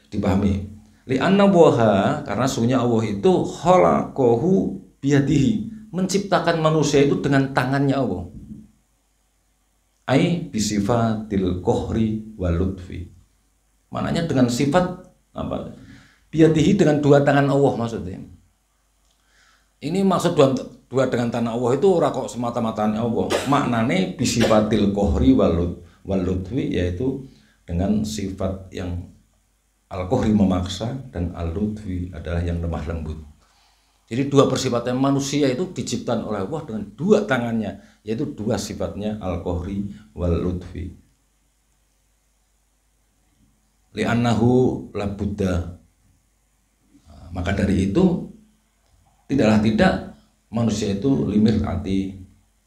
dipahami. Li'anna waha, karena sungguhnya Allah itu khalaqahu biyadihi, menciptakan manusia itu dengan tangannya Allah. Ai bisifatil kohri wal lutfi. Maknanya dengan sifat apa? Biyadihi, dengan dua tangan Allah maksudnya. Ini maksud dua dengan tangan Allah itu ora kok semata-mata Allah. Maknane bisifatil kohri wal lutfi, yaitu dengan sifat yang al-kohri memaksa dan al-lutfi adalah yang lemah lembut. Jadi dua persifatan manusia itu diciptakan oleh Allah dengan dua tangannya, yaitu dua sifatnya al-kohri wal lutfi. Li'annahu labudda. Maka dari itu tidaklah tidak manusia itu limir ati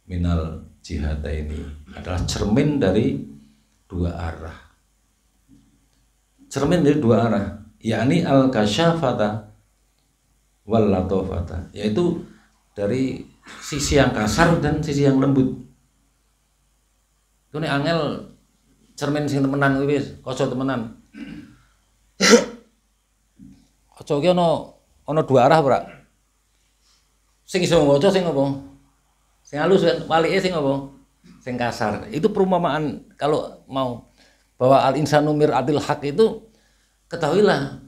minal jihata ini adalah cermin dari dua arah. Cermin dari dua arah, yakni al-kasyafata wal latofata, yaitu dari sisi yang kasar dan sisi yang lembut. Itu nih angel cermin sing temenan kuwi wis, kaca temenan. Kaca ki ana dua arah ora? Sing iso maca sing apa? Sing halus kan walike sing apa? Sing kasar. Itu perumpamaan kalau mau bahwa al-insanu mir'atil haq itu ketahuilah.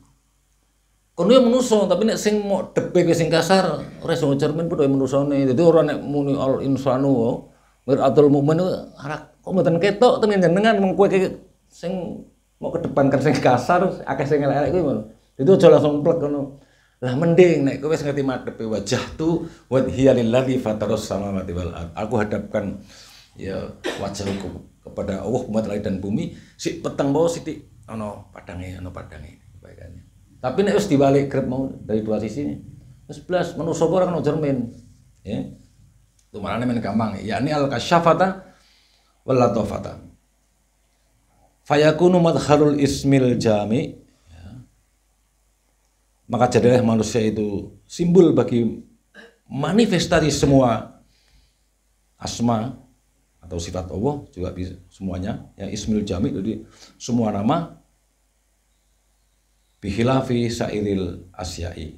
Kono ya manusa, tapi nek sing mau debek sing kasar ora iso cermin padha manusane. Dadi ora nek muni al-insanu mir'atul mukmin ora kok mboten ketok ten jenengan mung kowe sing mau kedepankan sing kasar akeh sing elek-elek kuwi ngono. Itu aja langsung plek ngono. Lah mending nek kowe wis ngerti madhepe wajah tu wa hiya lillazi fataras samawati wal ard. Aku hadapkan ya wajahku kepada Allah umat langit dan bumi, si peteng bawa sithik ana padange kebaikannya. Tapi nek wis dibalik grep mau dari dua sisi ini. Wis blas manusa ora kena cermin. Ya. Itu marane men gampang, yakni al-kasyafata wal latofata. Fayakunu madharul ismil jami. Maka jadilah manusia itu simbol bagi manifestasi semua asma atau sifat Allah juga bisa semuanya ya ismil jami, jadi semua nama bihilafi sairil asyai.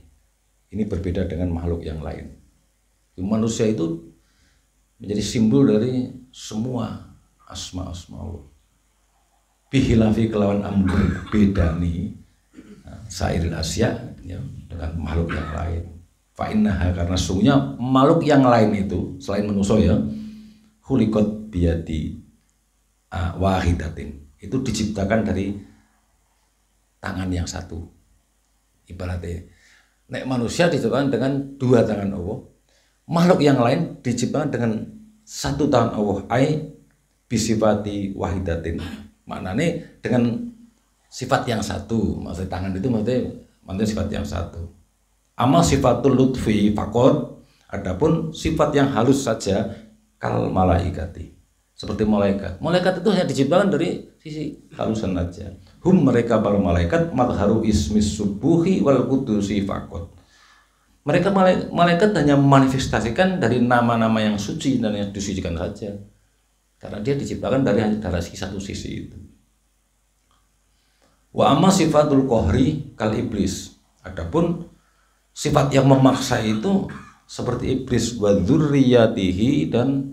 Ini berbeda dengan makhluk yang lain. Manusia itu menjadi simbol dari semua asma Allah. Bihilafi kelawan ambil bedani sairil asya ya, dengan makhluk yang lain. Fa'innaha, karena sungguhnya makhluk yang lain itu selain manusia ya, khuliqat biyadi wahidatin, itu diciptakan dari tangan yang satu. Ibaratnya nek manusia diciptakan dengan dua tangan Allah, makhluk yang lain diciptakan dengan satu tangan Allah, ai bisifati wahidatin, maknanya dengan sifat yang satu. Maksudnya tangan itu maksudnya sifat yang satu. Amal sifatul lutfi fakor, adapun sifat yang halus saja kal malaikati, seperti malaikat. Malaikat itu hanya diciptakan dari sisi halusan saja. Mereka para malaikat madharu ismis subuhi wal kudusi fakot. Mereka malaikat hanya manifestasikan dari nama-nama yang suci dan yang disucikan saja, karena dia diciptakan dari satu sisi itu. Wa amma sifatul kohri kal iblis, adapun sifat yang memaksa itu seperti iblis, wa dzurriyyatihi, dan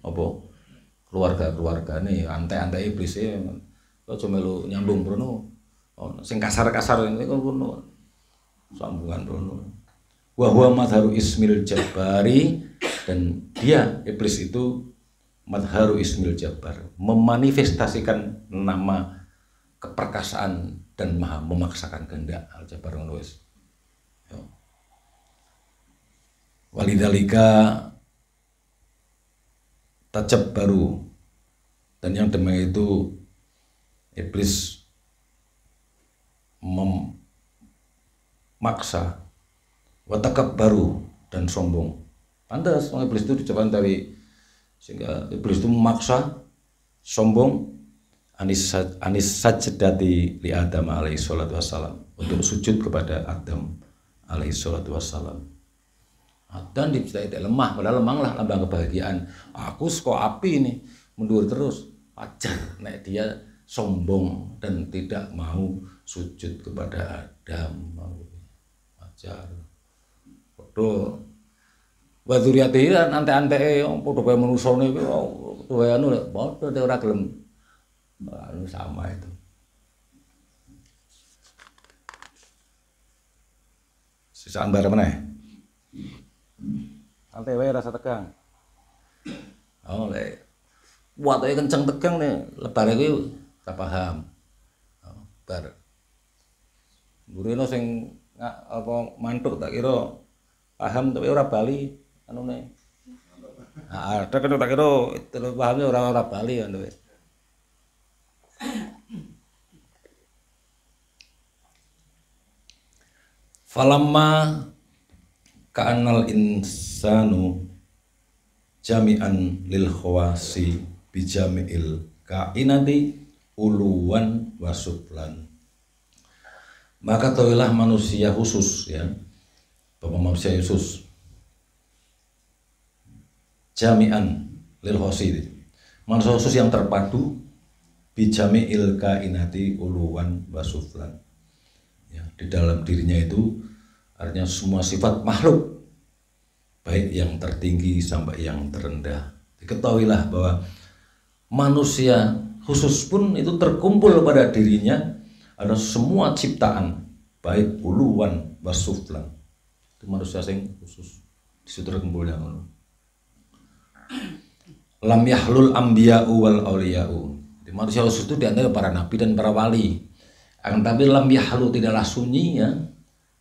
apa keluarga nih antai iblis ya. Kok cuma lu nyambung brono, sing kasar ini kok brono sambungan brono. Wa huwa madharu ismil jabbari, dan dia iblis itu madharu ismil jabbar, memanifestasikan nama keperkasaan dan maha memaksakan kehendak. Al-Jabbar ngono wis. Walidzalika tajabbaru, dan yang demikian itu iblis memaksa, wa takabbaru, dan sombong. Pantas iblis itu diciptakan dari, sehingga iblis itu memaksa, sombong, anis sajdati li Adam alaihi salatu wassalam, untuk sujud kepada Adam alaihi salatu wassalam. Dan diciptai lemah, padahal lemah lah lambang kebahagiaan. Aku kok api ini, mundur terus, wajar nek dia sombong dan tidak mau sujud kepada Adam, wajar. Padha wa dzurriyyatihi ante-anteke padha kaya manusane kuwi anu padha ora gelem anu sama itu. Sisaan bare meneh. Santai wae rasa tegang. Oh lek watoke kenceng tegang nih lebare kuwi ora paham. Oh, bar. Gurine sing apa mantuk tak kira paham tapi ora bali anune. Heeh, tak kira terus pahame ora bali anu. Falamma ka'annal insanu jami'an lil khawasi bijami'il kainati uluwan wasuflan. Maka tahuilah manusia khusus ya. Bapak manusia khusus jami'an lil khawasi. Manusia khusus yang terpadu bijami'il kainati uluwan wasuflan. Ya, di dalam dirinya itu artinya semua sifat makhluk baik yang tertinggi sampai yang terendah. Diketahuilah bahwa manusia khusus pun itu terkumpul pada dirinya ada semua ciptaan baik uluwan wasuflan. Itu manusia yang khusus di situ terkumpul yang ngono. Lam yahlul anbiya'u wal auliya'u. Di manusia khusus itu di antara para nabi dan para wali. Akan tapi lam yahlu tidaklah sunyi ya.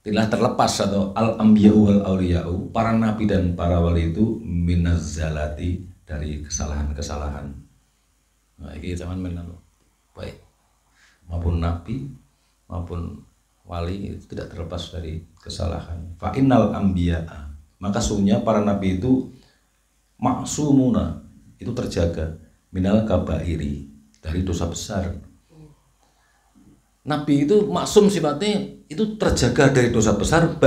Tidaklah terlepas atau al-anbiya'u wal auliya'u, para nabi dan para wali itu minazzalati dari kesalahan-kesalahan. Nah, ini zaman menalu. Baik. Maupun nabi maupun wali itu tidak terlepas dari kesalahan. Fa innal anbiya'a, maka sungguhnya para nabi itu maksumuna, itu terjaga minal kabairi, dari dosa besar. Nabi itu maksum sifatnya itu terjaga dari dosa besar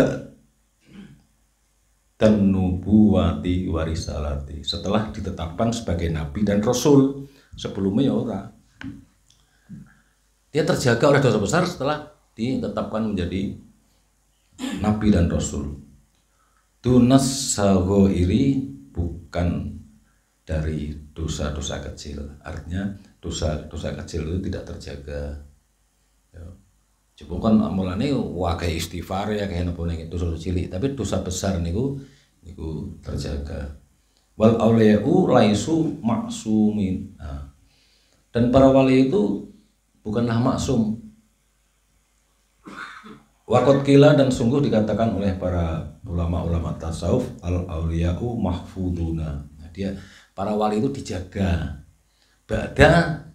dan nubuwati warisalati, setelah ditetapkan sebagai nabi dan rasul. Sebelumnya ya ora. Dia terjaga oleh dosa besar setelah ditetapkan menjadi nabi dan rasul. Tunas sagoiri, bukan dari dosa-dosa kecil. Artinya dosa-dosa kecil itu tidak terjaga. Ya. Coba kan mulane wakai istighfar ya kayak napa ning dosa cilik, tapi dosa besar niku terjaga. Wal auliya'u laisu maksumin. Nah, dan para wali itu bukanlah maksum. Waqad qila, dan sungguh dikatakan oleh para ulama-ulama tasawuf, al auliya'u mahfuduna. Nah, dia para wali itu dijaga ba'da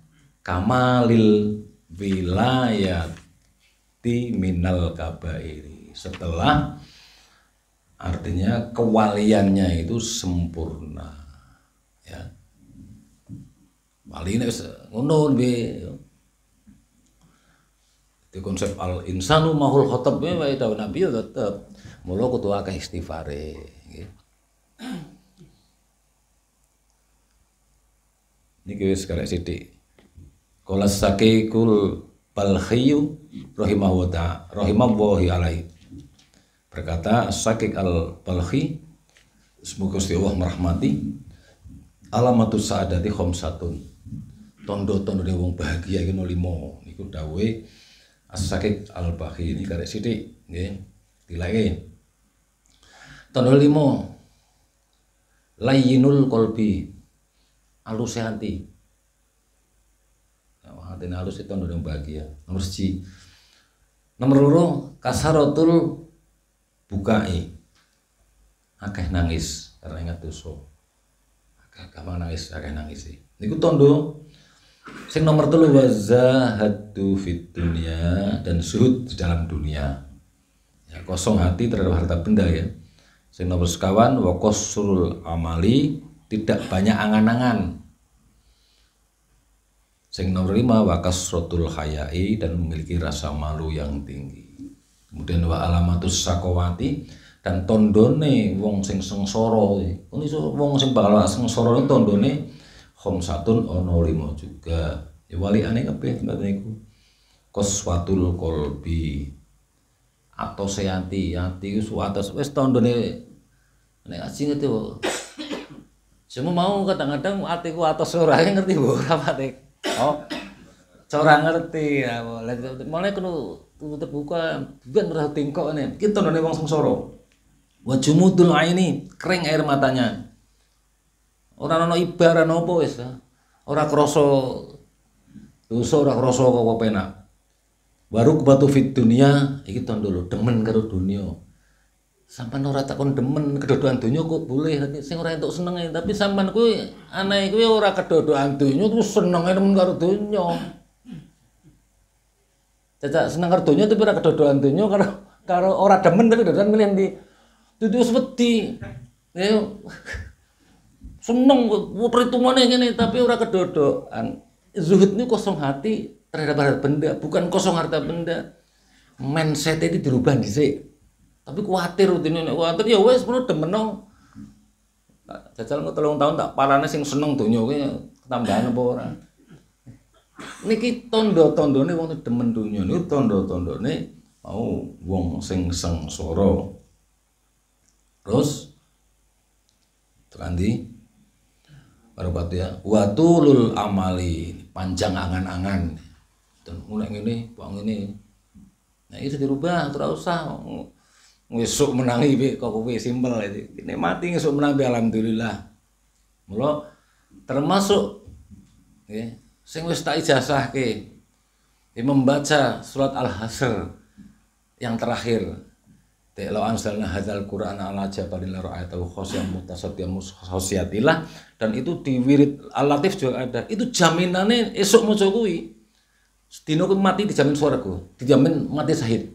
kamalil wilayati minal kabairi, setelah artinya kewaliannya itu sempurna ya. Wali ini ngono be. Di konsep al insanu mahul khotab be wae tahu nabi tetep mula kudu akeh istighfare nggih. Niki wis karek sithik. Qala Sakikul Balkhiyu rahimahullahi alaihi. Berkata Sakik al-Balkhi, semoga Gusti Allah merahmati, alamatus saadati khamsatun. Tondo-tondone wong bahagia iki 5. Niku dawuhe As-Sakik al-Balkhi ini karek sithik nggih. Dilake. Tondo 5. Layyinul qalbi, alus hati. Hati halus itu tondo bahagia. Nomor 1. Nomor 2, kasaratul bukai, akeh nangis karena ingat dosa. Akeh gampang nangis, akeh nangis sih. Niku tondo. Sing nomor 3, wazahadu fid dunya, dan zuhud di dalam dunia. Ya, kosong hati terhadap harta benda ya. Sing nomor 5, wa qasrul amali, tidak banyak angan-angan. Sing nomor 5, wa kasratul hayai, dan memiliki rasa malu yang tinggi. Kemudian wa alamatus sakowati, dan tondone wong sing sengsara. Wong sing bakal sengsara tondone khamsatun ono 5 juga. Ya waliane kabeh mboten niku. Qaswatul qalbi. Atau ati iku atos wis tandane nek aji ngerti kok. Cuma mau kadang-kadang atiku atos ora ngerti kok ora pate. Oh. Ora ngerti ya. Mulane kudu terbuka ben ora tingkok ne. Iki tandane wong sengsara. Wa jumudul aini, kering air matanya. Ora ana ibarat apa wis. Ora krasa dosa, ora krasa apa penak. Warukbatu fit dunya iki tandha lho demen karo dunya. Sampeyan ora takon demen kedodokan dunya kok boleh sing ora entuk senenge, tapi sampeyan kuwi anae kuwi ora kedodokan dunya terus senenge demen karo dunya. Cacak seneng karo dunya tapi ora kedodokan dunya karo ora demen tapi kedodokan milih ndi. Dudu wedi. Ya seneng perhitungannya ngene tapi ora kedodokan. Zuhud ini kosong hati terhadap harta benda, bukan kosong harta benda. Mindset itu dirubah dhisik. Tapi kuwatir rutine nek kuwatir ya wis perlu demeno. Jajal engko 3 tahun tak parane sing seneng donya kuwi tambahan apa ora. Niki tanda-tandane wong demen donya niku tanda-tandane mau wong sing sengsara. Terus terandi baru ya watulul amali, panjang angan-angan. Dan mulai ngene, kok ngene. Nah, itu dirubah, ora usah ngesuk menangi kok kowe simpel iki. Nek mati ngesuk menangi alhamdulillah. Mula termasuk nggih sing wis tak ijazahke membaca surat Al-Hasr yang terakhir. Law anzalna hadzal qur'ana ala jabalin la ra'aytahu khashi'an mutasaddian khasyiatillah, dan itu di wirid Al-Latif juga ada. Itu jaminane esuk maca kuwi sedina kuwi mati dijamin swarga, dijamin mati syahid.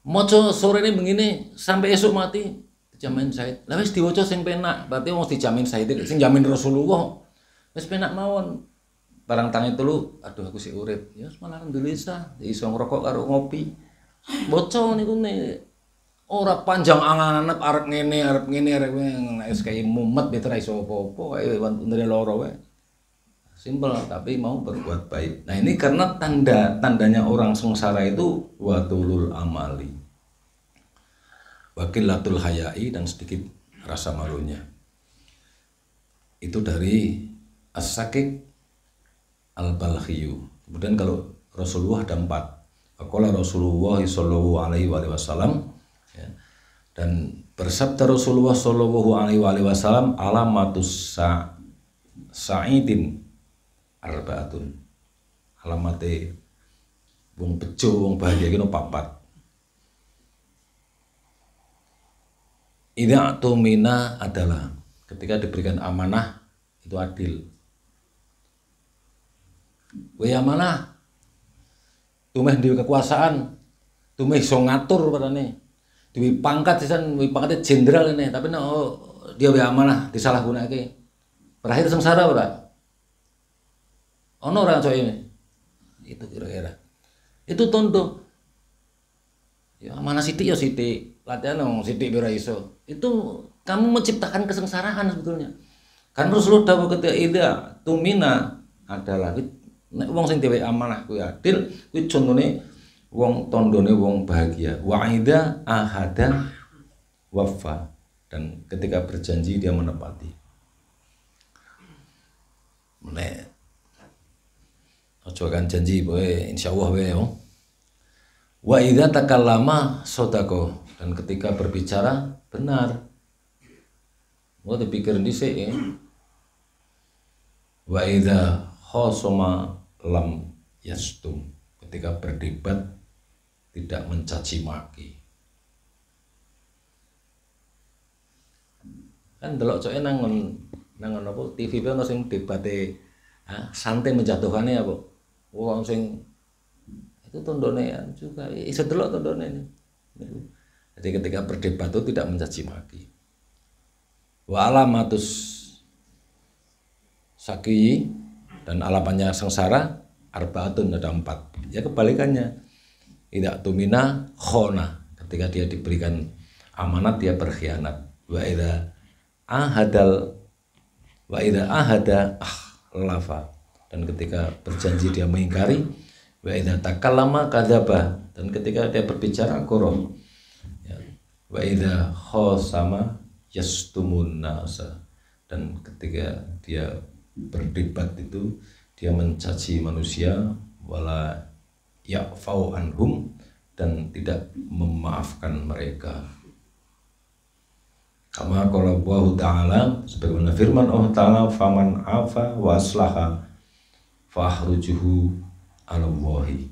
Maca sorene begini sampai esuk mati dijamin syahid. Lah wis diwaca sing penak, berarti wong dijamin syahid sing jamin Rasulullah. Wis penak mawon. Barang tangi telu, aduh aku sik urip. Ya malah alhamdulillah iso ngrokok karo ngopi. Bocah niku ora panjang angan-angan arep ngene arep nek kaya mumet bet ra iso apa-apa wae ndere lara wae. Simpel tapi mau berbuat baik. Nah, ini karena tandanya orang sengsara itu watulul amali. Wakilatul hayai, dan sedikit rasa malunya. Itu dari As-Sakik Al-Balkhiyu. Kemudian kalau Rasulullah ada 4. Qala Rasulullah sallallahu alaihi wasallam, ya, dan bersabda Rasulullah sallallahu alaihi wasallam, alamatus sa'idin arbaatun, alamate wong bejo wong bahagia iki 4. Idza tumina adalah ketika diberikan amanah itu adil. Kowe amanah tumeh duwe kekuasaan, tumeh iso ngatur padane. Duwe pangkat sisan, duwe pangkate jenderal ini, tapi nek dia wae amanah disalahgunake. Berakhir sengsara ora? Ono ora coy ini? Itu kira-kira. Itu tondo. Ya amanah sithik ya sithik. Latihan wong sithik ora iso. Itu kamu menciptakan kesengsaraan sebetulnya. Kan Rasulullah dawuh ketika ida tumina adalah nek wong sing dhewe amanah kuwi adil, kuwi contone wong tandane wong bahagia. Wa idza ahada wafa, dan ketika berjanji dia menepati. Nek aja kan janji kowe insyaallah wae yo. Wa idza takallama sadaqa, dan ketika berbicara benar. Mau dipikir dhisik ya. Wa idza khosoma lam yastum, ketika berdebat tidak mencaci maki. Kan delok coke nangon apa TV pe ono sing debate santai menjatuhkannya apa. Wong sing itu tondone juga iso delok tondone ini. Jadi ketika berdebat itu tidak mencaci maki. Wa alamatus saki, dan alamannya sengsara arbaatun, ada 4. Ya kebalikannya. Idza tumina khona, ketika dia diberikan amanat dia berkhianat. Wa idza ahadal Wa idza ahada lafa, dan ketika berjanji dia mengingkari. Wa idza takallama kadzaba, dan ketika dia berbicara goroh. Ya. Wa idza khosama yastumun nasa, dan ketika dia berdebat itu dia mencaci manusia, wala ya'fau anhum, dan tidak memaafkan mereka. Kama qala Allah Ta'ala, sebagaimana firman Allah Ta'ala, faman afa wa aslaha fahrujuhu alallahi,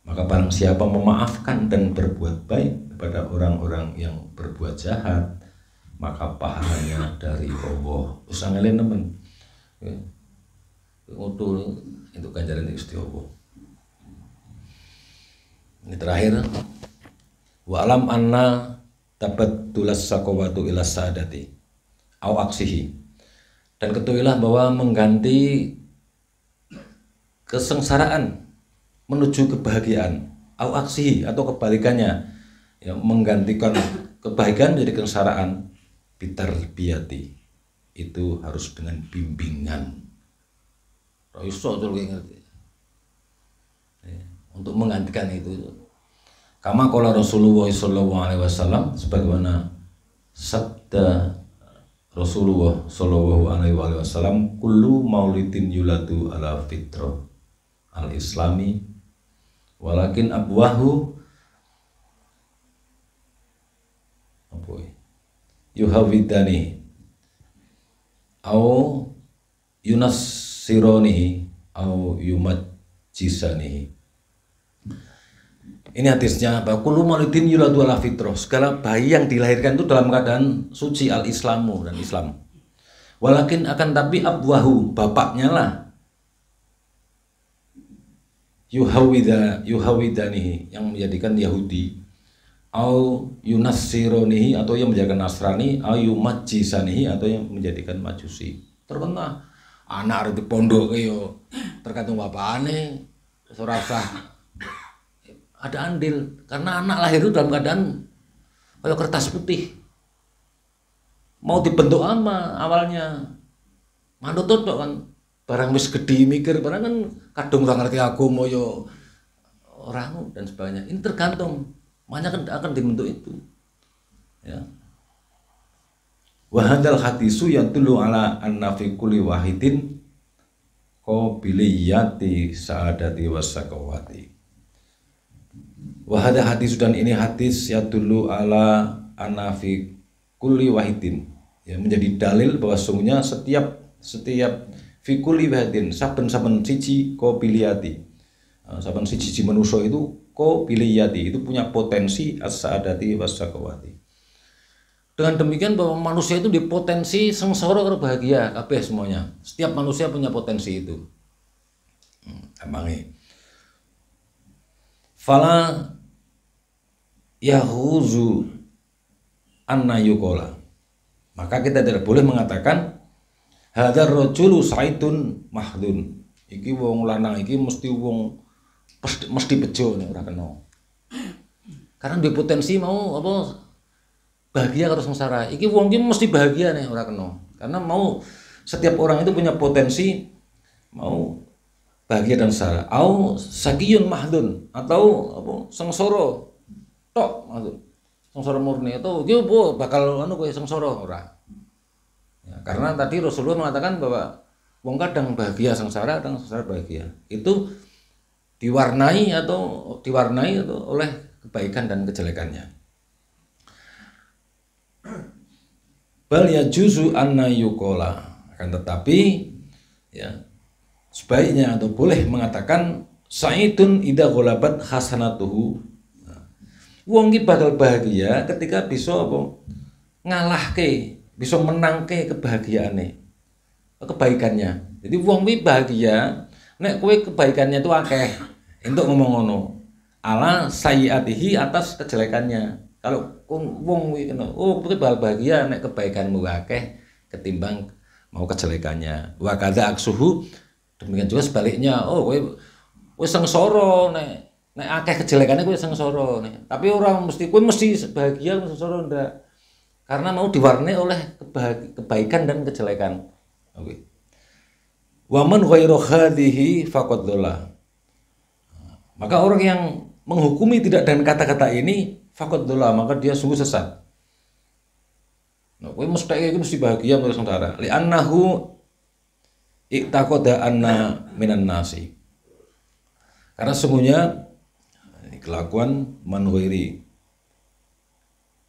maka barang siapa memaafkan dan berbuat baik kepada orang-orang yang berbuat jahat, maka pahalanya dari Allah. Usangelen teman, itu ganjaran Gusti Allah. Ini terakhir, wa alam anna tabattulas sakawatu ila sadati au aksihi, dan ketahuilah bahwa mengganti kesengsaraan menuju kebahagiaan, au aksihi, atau kebalikannya, ya, menggantikan kebahagiaan menjadi kesengsaraan, bitarbiyati, itu harus dengan bimbingan. Untuk menggantikan itu, kama qala Rasulullah sallallahu alaihi wasallam, sebagaimana sabda Rasulullah sallallahu alaihi wasallam, kullu maulidin yuladu ala fitrah al-islami walakin abwahu yuhawidani au yunassironihi au yumajjisanihi. Ini hadisnya, bahwa kullu maulidin yuladu ala fitrah, segala bayi yang dilahirkan itu dalam keadaan suci, al-islamu, dan Islam. Walakin, akan tapi, abwahu, bapaknya lah, yuhawidanihi, yang menjadikan Yahudi, au yunassironihi, atau yang menjadikan Nasrani, au yumajjisanihi, atau yang menjadikan Majusi. Terkena anak di pondok yo tergantung bapakane, serasa ada andil, karena anak lahir itu dalam keadaan kayak kertas putih, mau dibentuk ama awalnya manut tok kan, barang wis gede mikir, barang kan kadung ora ngerti aku mau yo orang dan sebagainya. Ini tergantung, makanya akan dibentuk itu, ya. Wa hadzal hadisu yadullu ala anna fi kulli wahidin qabiliyati sa'adati wasaqawati. Wahada hadis, dan ini hadis ya dulu ala anafi kulli wahidin, ya, menjadi dalil bahwa sungguhnya setiap fi kulli wahidin, saben-saben siji qabiliyati, saben siji manusia itu qabiliyati, itu punya potensi as-sa'adati was-saqawati. Dengan demikian bahwa manusia itu dipotensi sengsara atau bahagia kabeh semuanya. Setiap manusia punya potensi itu. Gampangnya. Fala yahuzu anna yuqala, maka kita tidak boleh mengatakan hadzal rajulu saidun mahdun, iki wong lanang iki mesti bejo nek ora kena. Karena dia potensi mau apa bahagia karo sengsara, iki wong iki mesti bahagia nek ora kena. Karena mau setiap orang itu punya potensi mau bahagia dan sengsara. Au sakiyun mahdun, atau apa sengsara tok, sengsara murni, atau iki bakal kowe sengsara ora. Ya, karena tadi Rasulullah mengatakan bahwa wong kadang bahagia sengsara, kadang sengsara bahagia. Itu diwarnai oleh kebaikan dan kejelekannya. Bal yajuzu anna yuqala, akan tetapi ya sebaiknya atau boleh mengatakan saidun idza ghalabat hasanatuhu. Wong ki bakal bahagia ketika bisa apa ngalahke, bisa menangke kebahagiaane, kebaikannya. Jadi wong ki bahagia nek kowe kebaikannya itu akeh, entuk ngomong ngono. Ala sayyiatihi, atas kejelekannya. Kalau wong kuwi kena, oh kowe bakal bahagia nek kebaikanmu akeh ketimbang mau kejelekannya. Wa kadza aksuhu, demikian juga sebaliknya. Oh kowe sengsara nek akeh kejelekannya kowe sengsara nek. Tapi orang kowe mesti bahagia sengsara ndak. Karena mau diwarnai oleh kebaikan dan kejelekan. Oke. Wa man ghairu hadhihi faqad dhalla. Maka orang yang menghukumi tidak dengan kata-kata ini faqad dhalla, maka dia sungguh sesat. Nah, kowe mesti bahagia menurut saudara. Li annahu iktaqada anna minan nasi. Karena sesungguhnya kelakuan man ghairi,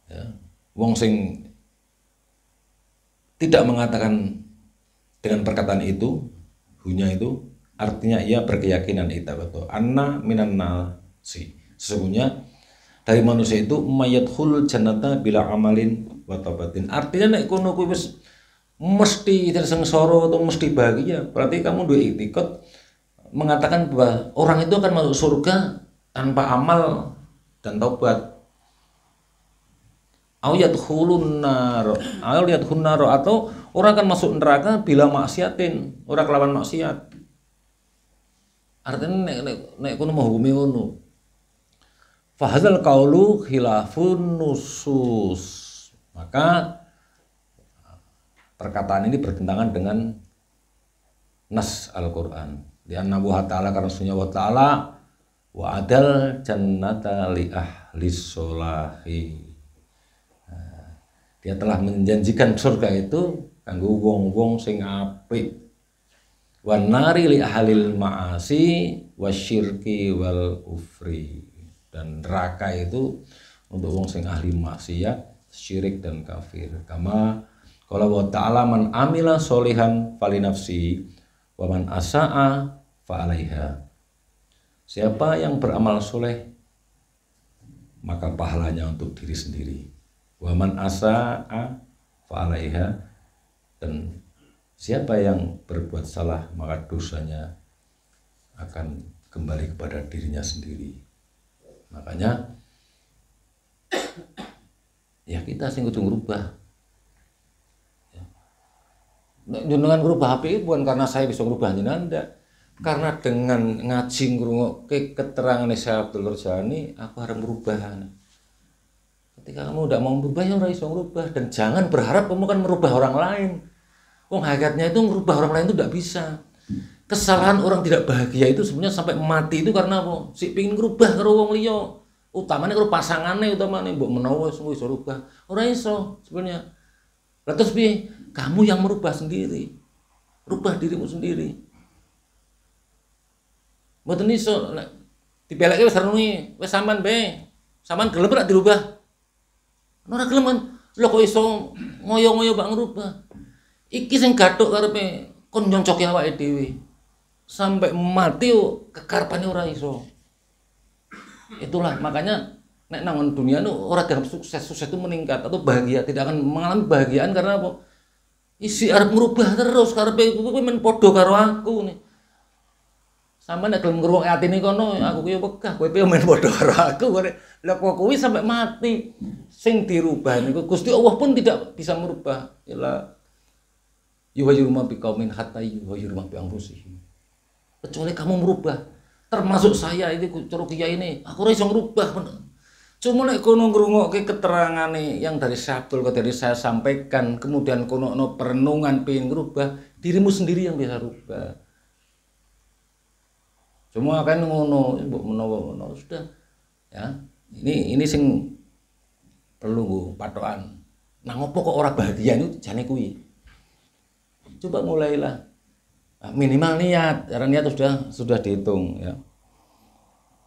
ya, wong sing tidak mengatakan dengan perkataan itu, hunya itu artinya ia berkeyakinan ittaqada anna minan nasi. Sesungguhnya dari manusia itu mayadkhul jannata bila amalin wa taubatin. Artinya nek kono kuwi wis mesti tersengsara atau mesti bahagia. Berarti kamu duwe iktikad mengatakan bahwa orang itu akan masuk surga tanpa amal dan taubat. Au yadkhulun nar, atau orang akan masuk neraka bila maksiatin, orang kelawan maksiat. Artinya nek kono menghukumi ngono. Fa hadzal qaulu khilafun nusus. Maka perkataan ini bertentangan dengan nas Al-Qur'an. Di anna wa ta'ala, karena sunnah wa ta'ala wa adal jannata li ahli sholahi. Dia telah menjanjikan surga itu kanggo wong-wong sing apik. Wan nari li ahlil ma'asi wasyirki wal ufri. Dan neraka itu untuk wong sing ahli maksiat, syirik dan kafir. Kama qala wa ta'ala man amila sholihan fali nafsi wa man asa'a fa 'alaiha. Siapa yang beramal soleh maka pahalanya untuk diri sendiri. Wa man asa'a fa 'alaiha, dan siapa yang berbuat salah maka dosanya akan kembali kepada dirinya sendiri. Makanya ya kita sing kudu ngrubah. Ya. Jenengan ngrubah HP bukan karena saya bisa ngrubah jenengan, ndak. Karena dengan ngaji ngrungokke keterangan Syekh Abdul Rajani, aku harus merubah. Ketika kamu tidak mau merubah, ya ora iso merubah. Dan jangan berharap kamu kan merubah orang lain. Wong hakikatnya itu merubah orang lain itu tidak bisa. Kesalahan orang tidak bahagia itu sebenarnya sampai mati itu karena apa? Si pengin ngerubah karo wong liya. Utamanya karo pasangane, utamane mbok menawa wis iso rubah. Ora iso sebenarnya. Lah terus piye? Kamu yang merubah sendiri. Rubah dirimu sendiri. Mboten iso dipeleke wis renungi, wis sampean bae. Sampean gelem ora dirubah? Ora gelem kan. Lho kok iso ngoyo-ngoyo bak ngerubah. Iki sing gathuk karepe kon nyoncoki awake dhewe. Sampai mati kekarepane ora iso. Itulah makanya nek nang dunia itu orang dalam sukses itu meningkat atau bahagia, tidak akan mengalami bahagiaan karena apa? Isi arep ngerubah terus karepe kowe men padha karo aku nih. Sampeyan nek gelem ngrungokne atine kono, aku ki yo wegah, kowe piye men padha karo aku. Lah kok kuwi sampai mati sing dirubah niku Gusti Allah pun tidak bisa merubah. Ila yuhayyiru ma biqaumin hatta yuhayyiru ma bi anfusihim. Kecuali kamu merubah. Termasuk saya ini cara kiai ini, aku ora iso ngrubah. Cuma nek kono ngrungokke keterangane yang dari Syekh Abdul Qadir saya sampaikan, kemudian kono ono perenungan pengen ngrubah, dirimu sendiri yang bisa rubah. Cuma kan ngono, mbok menawa sudah. Ya. Ini sing perlu patokan. Nah ngopo kok ora bahagia niku jane kuwi. Coba mulailah. Minimal niat, karena niat sudah dihitung ya.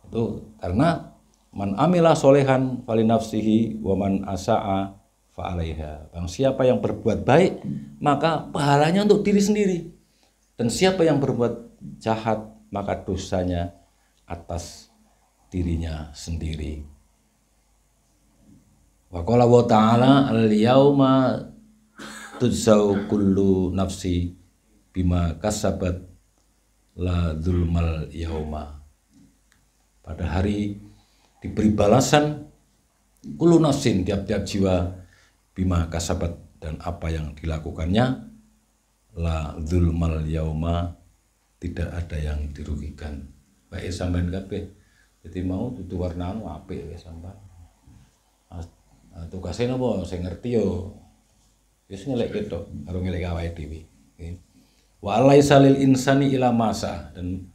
Itu karena man amila solehan fali nafsihi wa man asa'a fa 'alaiha. Bang siapa yang berbuat baik maka pahalanya untuk diri sendiri. Dan siapa yang berbuat jahat maka dosanya atas dirinya sendiri. Wa qala wa ta'ala al-yauma tujzau kullu nafsi bima kasabat la dzulmal yauma. Pada hari diberi balasan kullu nafsin, tiap-tiap jiwa, bima kasabat, dan apa yang dilakukannya, la dzulmal yauma, tidak ada yang dirugikan. Baik sampean kabeh. Jadi mau dudu warnane apik wis sampean. Tugase napa sing ngerti yo wis ngelek ketok karo ngelek awake dhewe. Wa laisa lil insani ila masa, dan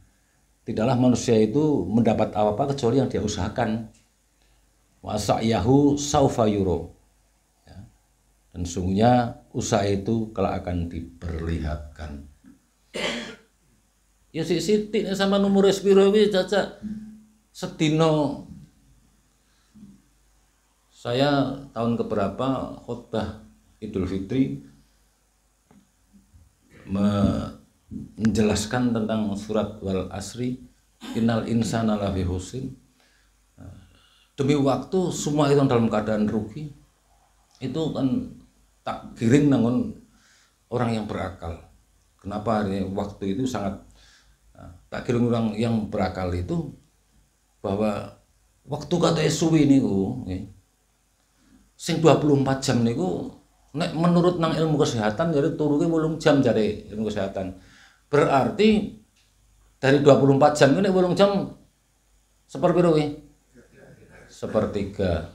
tidaklah manusia itu mendapat apa-apa kecuali yang dia usahakan. Wa sa'yahu saufa yuro, ya. Dan sungguhnya usaha itu kelak akan diperlihatkan. Ya sithik sama nomor respiro iki caca sedino. Saya tahun keberapa khutbah Idul Fitri menjelaskan tentang surat wal asri innal insana lafi khusr. Demi waktu semua itu dalam keadaan rugi. Itu kan tak giring nangun orang yang berakal. Kenapa waktu itu sangat tak giring orang yang berakal itu, bahwa waktu kata suwi niku sing 24 jam niku nek menurut nang ilmu kesehatan jadi turuke 8 jam jare ilmu kesehatan. Berarti dari 24 jam ini 8 jam seperpiro kuwi? Sepertiga.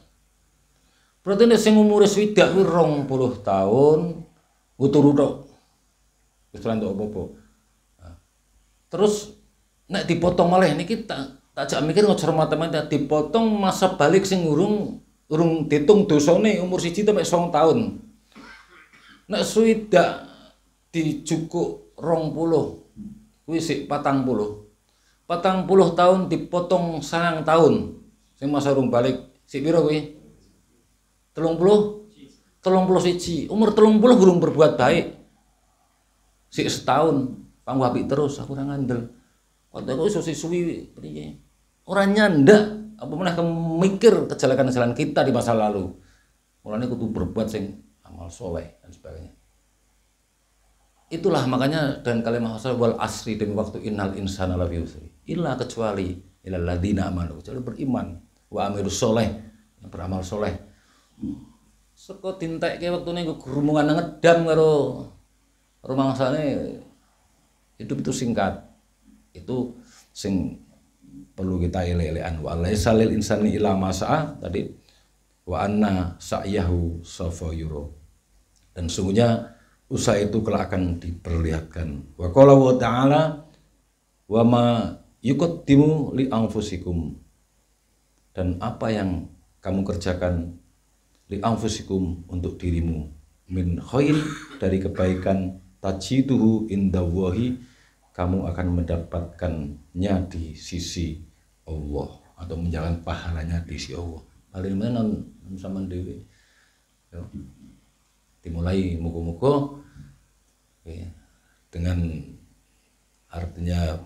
Berarti nek sing umure swidak kuwi 20 tahun turu tok. Wis ora entuk apa-apa. Terus nek dipotong malah niki tak jak mikir ngojor matematika, dipotong masa balik sing urung ditung dosane umur 1 sampai 9 tahun. Nek swidak dijukuk 20 kuwi sik 40. 40 tahun dipotong 9 tahun. Sing masa urung balik sik piro kuwi? 31. Umur 30 gurung berbuat baik. Sik setahun panggo apik terus aku ora ngandel. Kok iso suwi priye? Ora nyandak apa meneh mikir kejelekan-kejelekan kita di masa lalu. Mulane kudu berbuat sing amal soleh dan sebagainya. Itulah makanya dan kalimat wal asri demi waktu innal insana lafi khusr. Illa kecuali ilal ladzina amanu, kecuali beriman wa amilus soleh, yang beramal soleh. Seko dintekke wektune nggo gurumungan ngedam karo rumangsane. Hidup itu singkat. Itu sing perlu kita ele-elean. Wa laisa lil insani illa ma sa'a tadi, wa anna sa'yahu sawfa yura. Dan sungguhnya usaha itu kelak akan diperlihatkan. Wa qala wa ta'ala wa ma yuqaddimu li anfusikum, dan apa yang kamu kerjakan li anfusikum untuk dirimu min khair dari kebaikan tajiduhu indallahi, kamu akan mendapatkannya di sisi Allah atau menjalan pahalanya di sisi Allah. Paling mana sama dewe. Dimulai muga-muga dengan artinya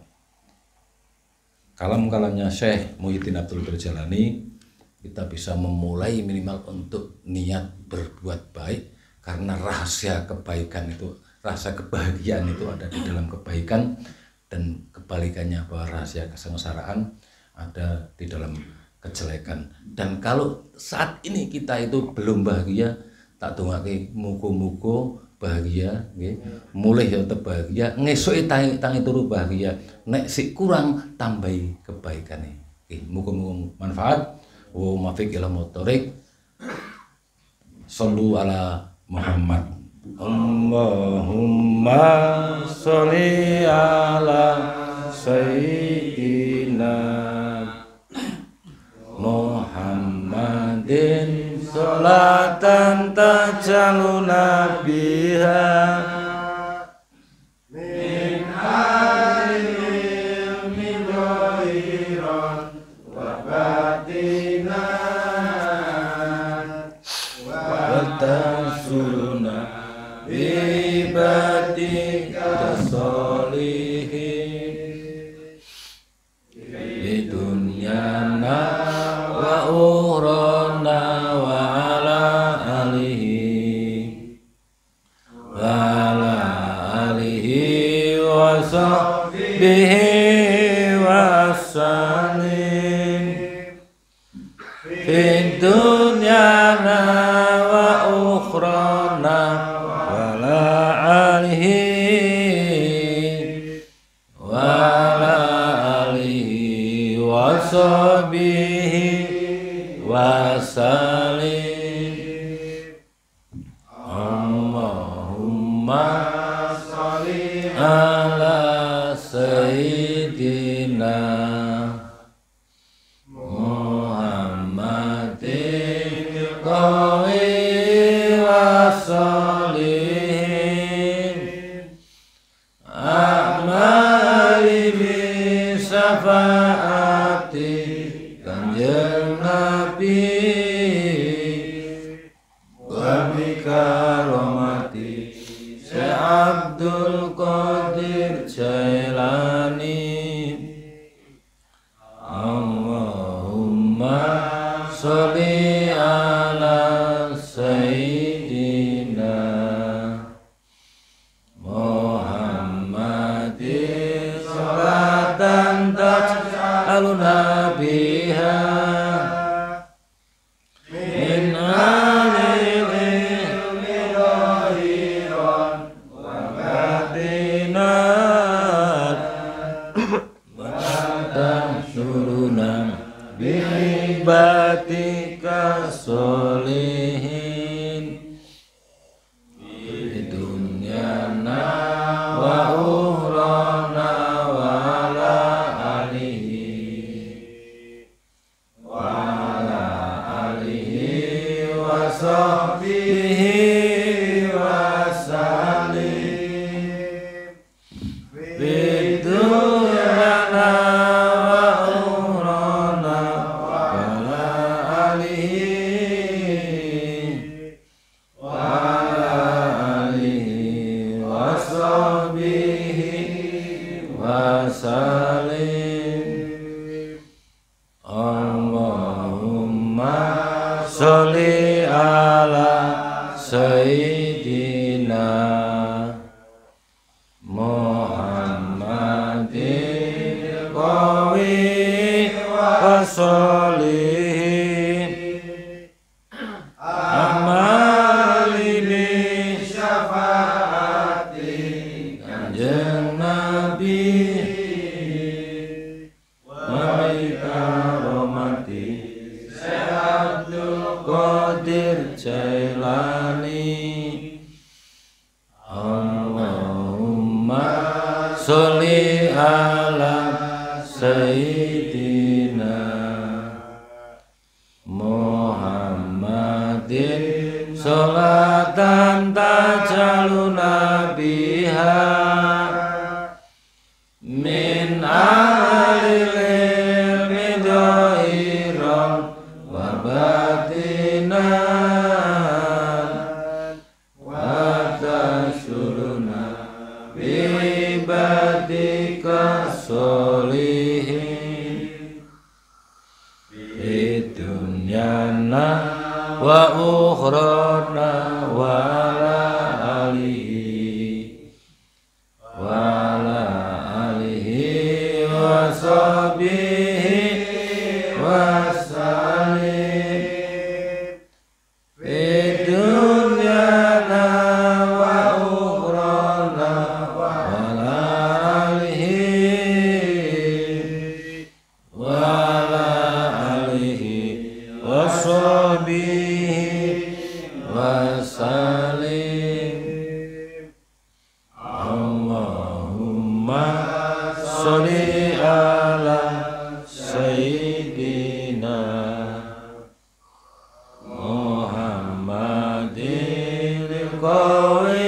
kalam-kalamnya Syekh Muhyiddin Abdul Berjalani, kita bisa memulai minimal untuk niat berbuat baik, karena rahasia kebaikan itu, rasa kebahagiaan itu ada di dalam kebaikan, dan kebalikannya bahwa rahasia kesengsaraan ada di dalam kejelekan. Dan kalau saat ini kita itu belum bahagia, tak dongake muga-muga bahagia nggih. Mulih ya tetep bahagia, ngesuke tangi turu bahagia. Nek sik kurang tambahi kebaikane. Nggih, muga-muga manfaat. Wa mafiq ila motorik. Shallu ala Muhammad. Allahumma sholli ala sayyidina Muhammadin sholatan tajaluna biha min alil min ghairan wa batinan wa tasuruna ibadika sholihin di dunyana wa urana wa ala alihi wa sahbihi wa sallim fid dunyana wa ukhrana wa ala alihi wa sahbihi wa sallim. Allahumma sholli ala sayyidina Muhammadin qawi wasolihin amali bisafaati kanjeng Nabi wa bikaromati Syekh Abdul Qadir Jailani Allahumma sholli ala sayyidina Muhammadin sholatan taj'aluna biha min alil ilmi dhahiran wa batinat wa tansuruna bi'ibatika solihin di dunyana wa ukhrana wa ala alihi wa sahbihi wa salim fi dunyana wa ukhrana wa ala alihi wa sahbihi wa salim Allahumma sholli ala sayyidina Muhammadin qawi wasolihin amali bi syafaati kanjeng Nabi wa bikaromati Syekh Abdul Qadir Jailani Allahumma sholli ala sayyidina Muhammadin sholatan taj'aluna biha min alil ilmi dhahiran wa batinan wa tasyuruna bi'ibadika solihin fi dunyana wa ukhrana wa ala alihi wa sahbihi wa salim fi dunyana wa ukhrana wa ala alihi wa sahbihi wa salim Allahumma sholli ala sayyidina Muhammadin qawi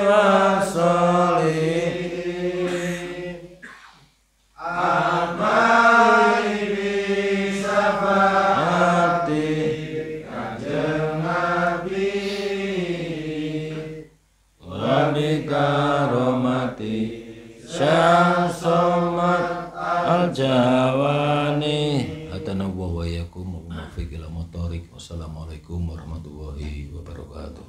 wasolihin amali bi syafaati kanjeng Nabi wa bikaromati Syamsumat al-Jawani Atanawa wa yakum wa mufiqil motorik. Wassalamualaikum warahmatullahi wabarakatuh.